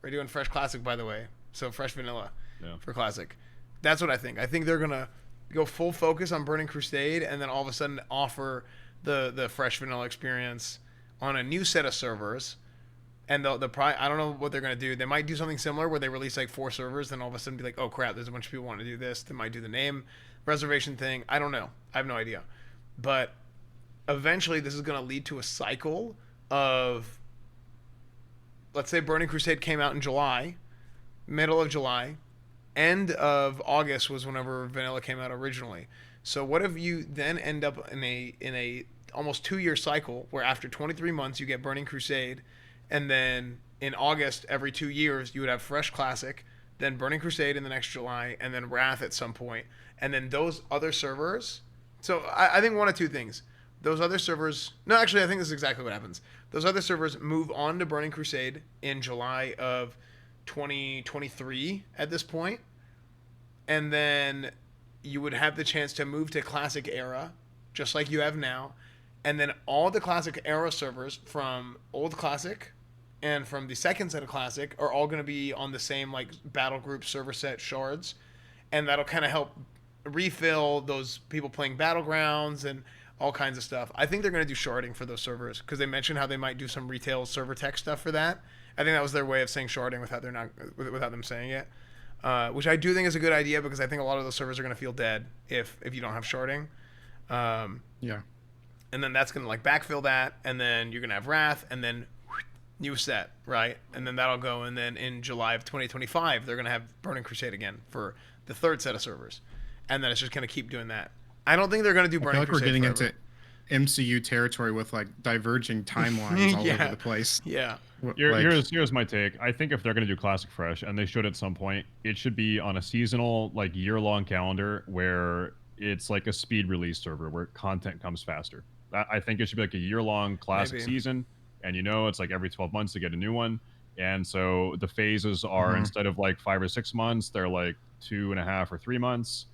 Speaker 1: we're doing fresh classic, by the way. So fresh vanilla for classic. That's what I think. I think they're going to go full focus on Burning Crusade and then all of a sudden offer the fresh vanilla experience on a new set of servers. And I don't know what they're going to do. They might do something similar where they release like 4 servers, then all of a sudden be like, oh crap, there's a bunch of people want to do this. They might do the name reservation thing. I don't know. I have no idea. But eventually this is going to lead to a cycle of, let's say Burning Crusade came out in July, middle of July, end of August was whenever vanilla came out originally. So what if you then end up in a almost 2-year cycle where after 23 months you get Burning Crusade, and then in August every 2 years you would have fresh classic, then Burning Crusade in the next July, and then Wrath at some point, and then those other servers. So I think one of 2 things. Those other servers, no, actually I think this is exactly what happens. Those other servers move on to Burning Crusade in July of 2023 at this point, and then you would have the chance to move to Classic Era, just like you have now, and then all the Classic Era servers from Old Classic and from the second set of Classic are all going to be on the same like battle group server set shards, and that'll kind of help refill those people playing Battlegrounds and all kinds of stuff. I think they're going to do sharding for those servers because they mentioned how they might do some retail server tech stuff for that. I think that was their way of saying sharding without them saying it, which I do think is a good idea because I think a lot of those servers are going to feel dead if you don't have sharding.
Speaker 2: Yeah.
Speaker 1: And then that's going to like backfill that, and then you're going to have Wrath, and then new set, right? And then that'll go, and then in July of 2025 they're going to have Burning Crusade again for the 3rd set of servers, and then it's just going to keep doing that. I don't think they're going to do Burning Crusade. I feel like we're
Speaker 2: getting into MCU territory with like diverging timelines all over the place.
Speaker 1: Yeah.
Speaker 3: Here's my take. I think if they're going to do Classic Fresh, and they should at some point, it should be on a seasonal, like year-long calendar where it's like a speed release server where content comes faster. I think it should be like a year-long Classic season, and it's like every 12 months to get a new one. And so the phases are instead of like 5 or 6 months, they're like 2.5 or 3 months.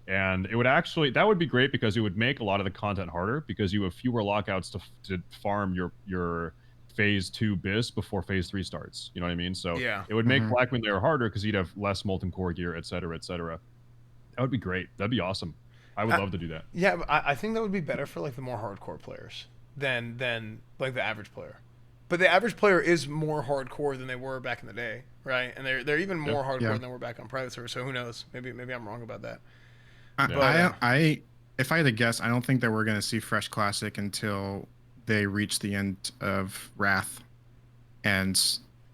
Speaker 3: And that would be great because it would make a lot of the content harder because you have fewer lockouts to farm your phase 2 bis before phase 3 starts. You know what I mean? So it would make Blackwind Lair harder because you'd have less molten core gear, et cetera, et cetera. That would be great. That'd be awesome. I would love to do that.
Speaker 1: Yeah, but I think that would be better for like the more hardcore players than like the average player. But the average player is more hardcore than they were back in the day, right? And they're even more hardcore than they were back on private server. So who knows? Maybe I'm wrong about that.
Speaker 2: If I had to guess, I don't think that we're going to see Fresh Classic until they reach the end of Wrath and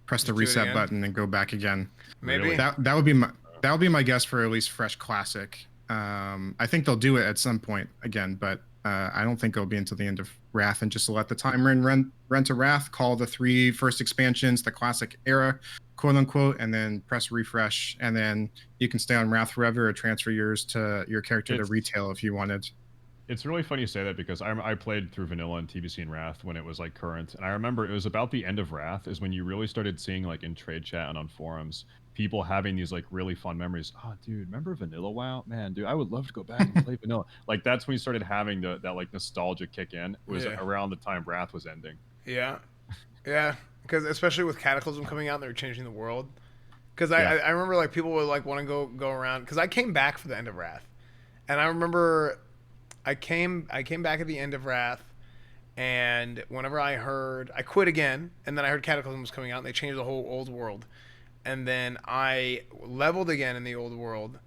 Speaker 2: press the reset button and go back again.
Speaker 1: Maybe
Speaker 2: that would be my guess for at least Fresh Classic. I think they'll do it at some point again, but I don't think it'll be until the end of Wrath, and just let the timer and run to Wrath, call the 3 first expansions, the classic era, quote unquote, and then press refresh, and then you can stay on Wrath forever or transfer yours to your character to retail if you wanted.
Speaker 3: It's really funny you say that because I played through Vanilla and TBC and Wrath when it was like current, and I remember it was about the end of Wrath is when you really started seeing like in trade chat and on forums people having these like really fun memories. Oh, dude, remember Vanilla WoW? Man, dude, I would love to go back and play Vanilla. Like that's when you started having that like nostalgia kick in. It was around the time Wrath was ending.
Speaker 1: Yeah, yeah, because especially with Cataclysm coming out, and they were changing the world. Because I remember like people would like want to go around because I came back for the end of Wrath, and I remember. I came back at the end of Wrath, and whenever I quit again, and then I heard Cataclysm was coming out, and they changed the whole old world, and then I leveled again in the old world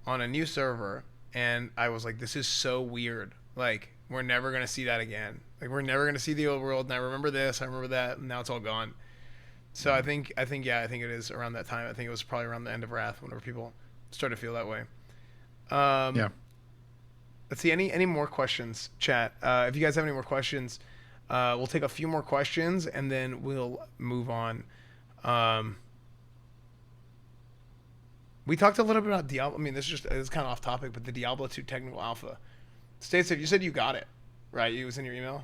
Speaker 1: on a new server, and I was like, this is so weird. Like, we're never gonna see that again. Like, we're never gonna see the old world, and I remember this, I remember that, and now it's all gone. So I think it is around that time. I think it was probably around the end of Wrath whenever people started to feel that way.
Speaker 2: Yeah.
Speaker 1: Let's see, any more questions, chat? If you guys have any more questions, we'll take a few more questions and then we'll move on. We talked a little bit about Diablo. I mean, this is kind of off topic, but the Diablo 2 technical alpha. Staysafetv, you said you got it, right? It was in your email?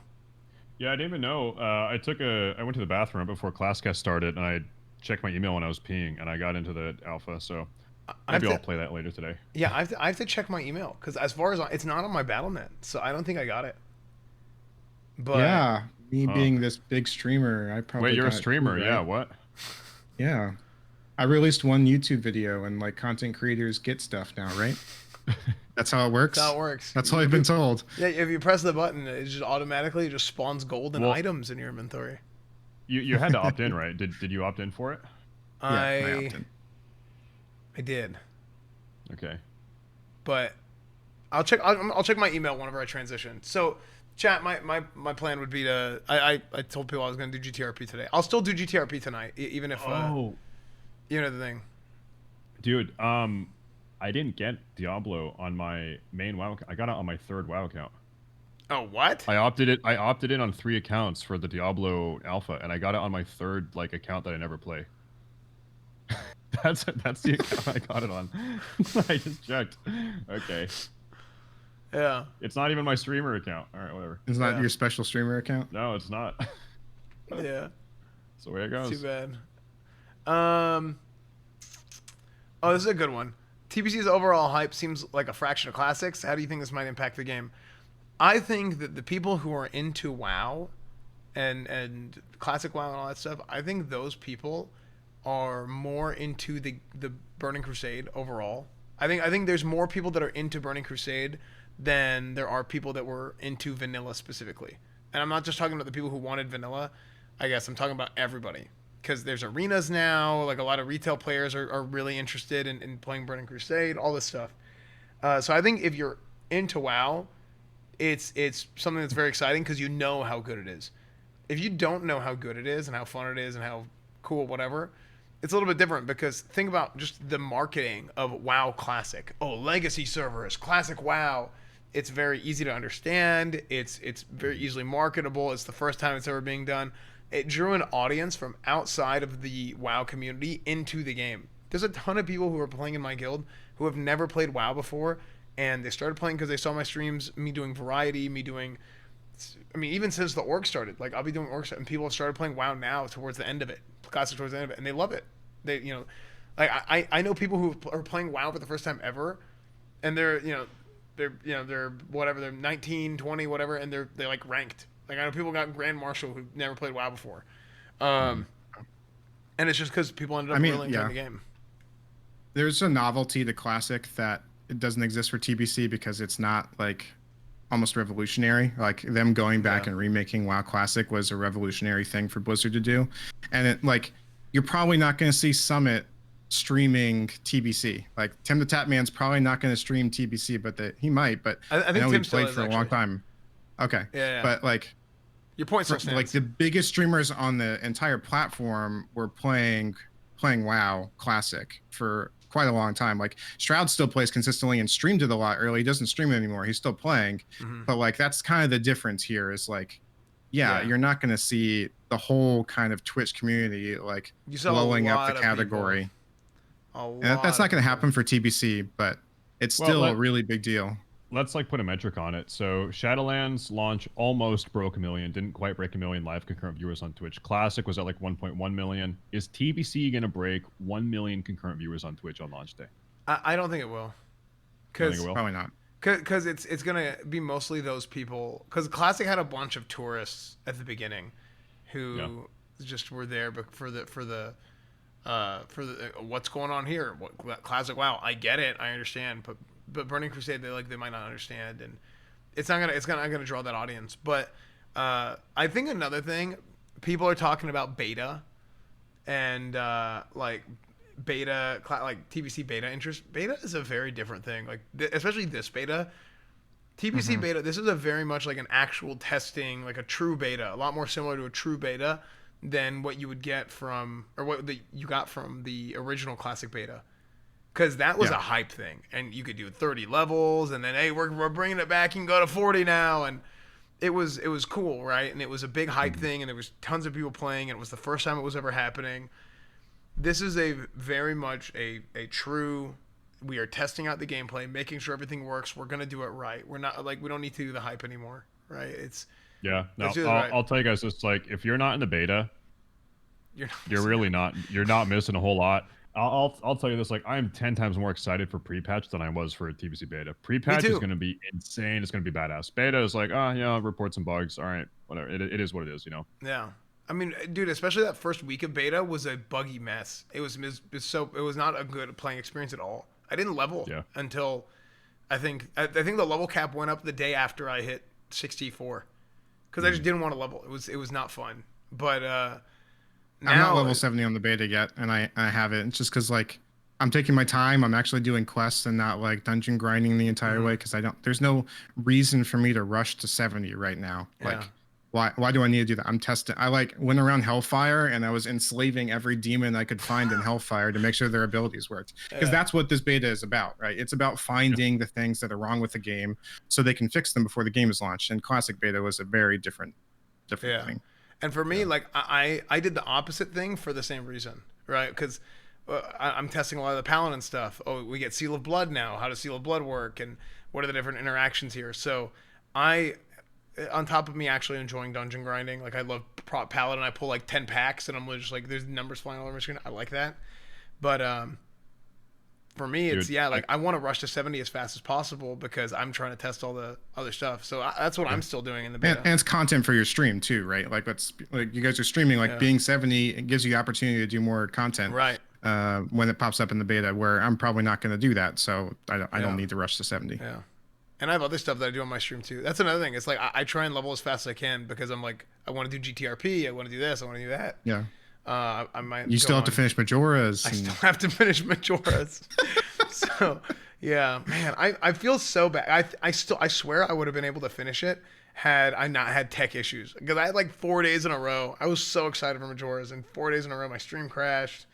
Speaker 3: Yeah, I didn't even know. I went to the bathroom before ClassiCast started, and I checked my email when I was peeing, and I got into the alpha, so... Maybe I'll play that later today.
Speaker 1: Yeah, I have to check my email because as far as it's not on my Battle.net, so I don't think I got it. But
Speaker 2: yeah, me being this big streamer, I probably.
Speaker 3: Wait, you're a streamer? Too, right? Yeah, what?
Speaker 2: Yeah, I released one YouTube video, and like content creators get stuff now, right? That's how it works.
Speaker 1: That's how it works.
Speaker 2: That's what I've been told.
Speaker 1: Yeah, if you press the button, it just automatically just spawns golden items in your inventory.
Speaker 3: You had to opt in, right? Did you opt in for it?
Speaker 2: I opted in.
Speaker 1: I did.
Speaker 3: Okay.
Speaker 1: But I'll check my email whenever I transition. So, chat, my plan would be to I told people I was going to do GTRP today. I'll still do GTRP tonight, even if you know the thing.
Speaker 3: Dude, I didn't get Diablo on my main WoW account. I got it on my third WoW account.
Speaker 1: Oh, what?
Speaker 3: I opted in on 3 accounts for the Diablo alpha, and I got it on my third like account that I never play. That's the account I got it on. I just checked. Okay.
Speaker 1: Yeah.
Speaker 3: It's not even my streamer account. All right, whatever.
Speaker 2: It's not your special streamer account?
Speaker 3: No, it's not.
Speaker 1: Yeah.
Speaker 3: That's the way it goes.
Speaker 1: Too bad. Oh, this is a good one. TBC's overall hype seems like a fraction of classics. How do you think this might impact the game? I think that the people who are into WoW and classic WoW and all that stuff, I think those people are more into the Burning Crusade overall. I think there's more people that are into Burning Crusade than there are people that were into vanilla specifically. And I'm not just talking about the people who wanted vanilla. I guess I'm talking about everybody. Because there's arenas now, like a lot of retail players are really interested in playing Burning Crusade, all this stuff. So I think if you're into WoW, it's something that's very exciting because you know how good it is. If you don't know how good it is and how fun it is and how cool whatever, it's a little bit different because think about just the marketing of WoW Classic. Oh, legacy servers, classic WoW. It's very easy to understand. It's very easily marketable. It's the first time it's ever being done. It drew an audience from outside of the WoW community into the game. There's a ton of people who are playing in my guild who have never played WoW before, and they started playing because they saw my streams, me doing variety, even since the org started. Like, I'll be doing org, and people have started playing WoW now towards the end of it. Classic towards the end of it, and they love it. They, I know people who are playing WoW for the first time ever, and they're 19, 20, whatever, and they like ranked. Like, I know people got Grand Marshal who never played WoW before, and it's just because people ended up really enjoying the game.
Speaker 2: There's a novelty to Classic that it doesn't exist for TBC because it's not like almost revolutionary. Like them going back and remaking WoW Classic was a revolutionary thing for Blizzard to do, and it like. You're probably not going to see Summit streaming TBC. Like Tim the Tapman's probably not going to stream TBC, but he might. But I know he played for a long time. Okay.
Speaker 1: Yeah.
Speaker 2: But like,
Speaker 1: your point still stands.
Speaker 2: Like the biggest streamers on the entire platform were playing WoW Classic for quite a long time. Like Stroud still plays consistently and streamed it a lot early. He doesn't stream it anymore. He's still playing, but like that's kind of the difference here. Is like, yeah, you're not going to see the whole kind of Twitch community like blowing up the category. And that's not going to happen for TBC, but it's still a really big deal.
Speaker 3: Let's like put a metric on it. So Shadowlands launch almost broke 1 million, didn't quite break 1 million live concurrent viewers on Twitch. Classic was at like 1.1 million. Is TBC going to break 1 million concurrent viewers on Twitch on launch day?
Speaker 1: I don't think it will.
Speaker 2: Probably not.
Speaker 1: Because it's gonna be mostly those people. Because Classic had a bunch of tourists at the beginning, who just were there, but for the what's going on here? What Classic? Wow, I get it, I understand, but Burning Crusade, they might not understand, and it's not gonna draw that audience. But I think another thing, people are talking about beta, and like beta, like TBC beta interest. Beta is a very different thing. Like especially this beta, TBC beta. This is a very much like an actual testing, like a true beta. A lot more similar to a true beta than what you would get from, or you got from the original Classic beta. Because that was a hype thing, and you could do 30 levels, and then hey, we're bringing it back. You can go to 40 now, and it was cool, right? And it was a big hype thing, and there was tons of people playing, and it was the first time it was ever happening. This is a very much a true. We are testing out the gameplay, making sure everything works. We're gonna do it right. We're not like, we don't need to do the hype anymore, right? It's
Speaker 3: I'll tell you guys, it's like if you're not in the beta, you're really not. You're not missing a whole lot. I'll tell you this, like I'm 10 times more excited for pre-patch than I was for TBC beta. Pre-patch is going to be insane. It's going to be badass. Beta is like, report some bugs. All right, whatever. It is what it is, you know?
Speaker 1: Yeah. I mean, dude, especially that first week of beta was a buggy mess. It was not a good playing experience at all. I didn't level until I think the level cap went up the day after I hit 64 because I just didn't want to level. It was not fun. But
Speaker 2: I'm not level 70 on the beta yet, and I have it. It's just because like I'm taking my time. I'm actually doing quests and not like dungeon grinding the entire way because there's no reason for me to rush to 70 right now. Like why do I need to do that? I'm testing. I like went around Hellfire and I was enslaving every demon I could find in Hellfire to make sure their abilities worked. Because that's what this beta is about, right? It's about finding the things that are wrong with the game so they can fix them before the game is launched. And Classic beta was a very different thing.
Speaker 1: And for me, like I did the opposite thing for the same reason, right? Because I'm testing a lot of the Paladin stuff. Oh, we get Seal of Blood now. How does Seal of Blood work? And what are the different interactions here? So on top of me actually enjoying dungeon grinding, like I love prop Paladin. I pull like 10 packs and I'm just like, there's numbers flying all over my screen. I like that. But for me, it's like I want to rush to 70 as fast as possible because I'm trying to test all the other stuff. So that's what I'm still doing in the beta.
Speaker 2: And it's content for your stream too, right? Like you guys are streaming, like being 70, it gives you the opportunity to do more content.
Speaker 1: Right.
Speaker 2: When it pops up in the beta, where I'm probably not going to do that, so I don't need to rush to 70.
Speaker 1: Yeah. And I have other stuff that I do on my stream too. That's another thing. It's like I try and level as fast as I can because I'm like, I want to do GTRP, I want to do this, I want to do that.
Speaker 2: Yeah.
Speaker 1: I might.
Speaker 2: You still have to finish Majora's.
Speaker 1: I still have to finish Majora's. So yeah, man, I feel so bad. I swear I would have been able to finish it had I not had tech issues because I had like 4 days in a row. I was so excited for Majora's, and 4 days in a row my stream crashed.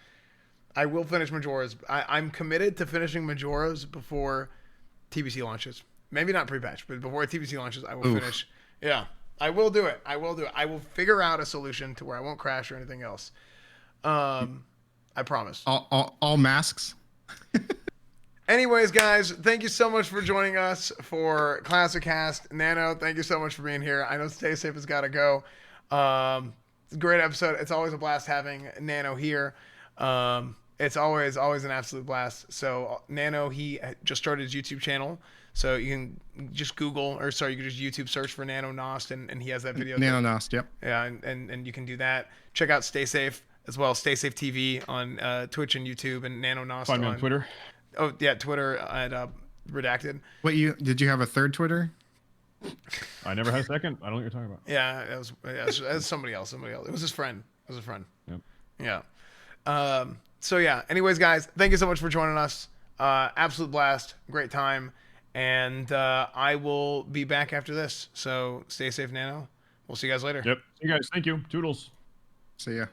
Speaker 1: I will finish Majora's. I'm committed to finishing Majora's before TBC launches. Maybe not pre-patch, but before TBC launches, I will finish. Yeah, I will do it. I will figure out a solution to where I won't crash or anything else. I promise.
Speaker 2: All masks.
Speaker 1: Anyways, guys, thank you so much for joining us for ClassiCast. Nano, thank you so much for being here. I know Stay Safe has got to go. It's a great episode. It's always a blast having Nano here. It's always an absolute blast. So Nano, he just started his YouTube channel. So you can just you can just YouTube search for NanoNost, and he has that video.
Speaker 2: NanoNost, yep.
Speaker 1: Yeah, and you can do that. Check out Stay Safe as well. Staysafetv on Twitch and YouTube, and NanoNost
Speaker 3: Find me on Twitter.
Speaker 1: Oh yeah, Twitter at redacted.
Speaker 2: Wait, did you have a third Twitter?
Speaker 3: I never had a second. I don't know what you're talking about.
Speaker 1: Yeah, it was somebody else. It was his friend.
Speaker 3: Yep.
Speaker 1: Yeah. So yeah. Anyways, guys, thank you so much for joining us. Absolute blast, great time. And I will be back after this. So stay safe, Nano. We'll see you guys later.
Speaker 3: Yep. See you guys. Thank you. Toodles.
Speaker 2: See ya.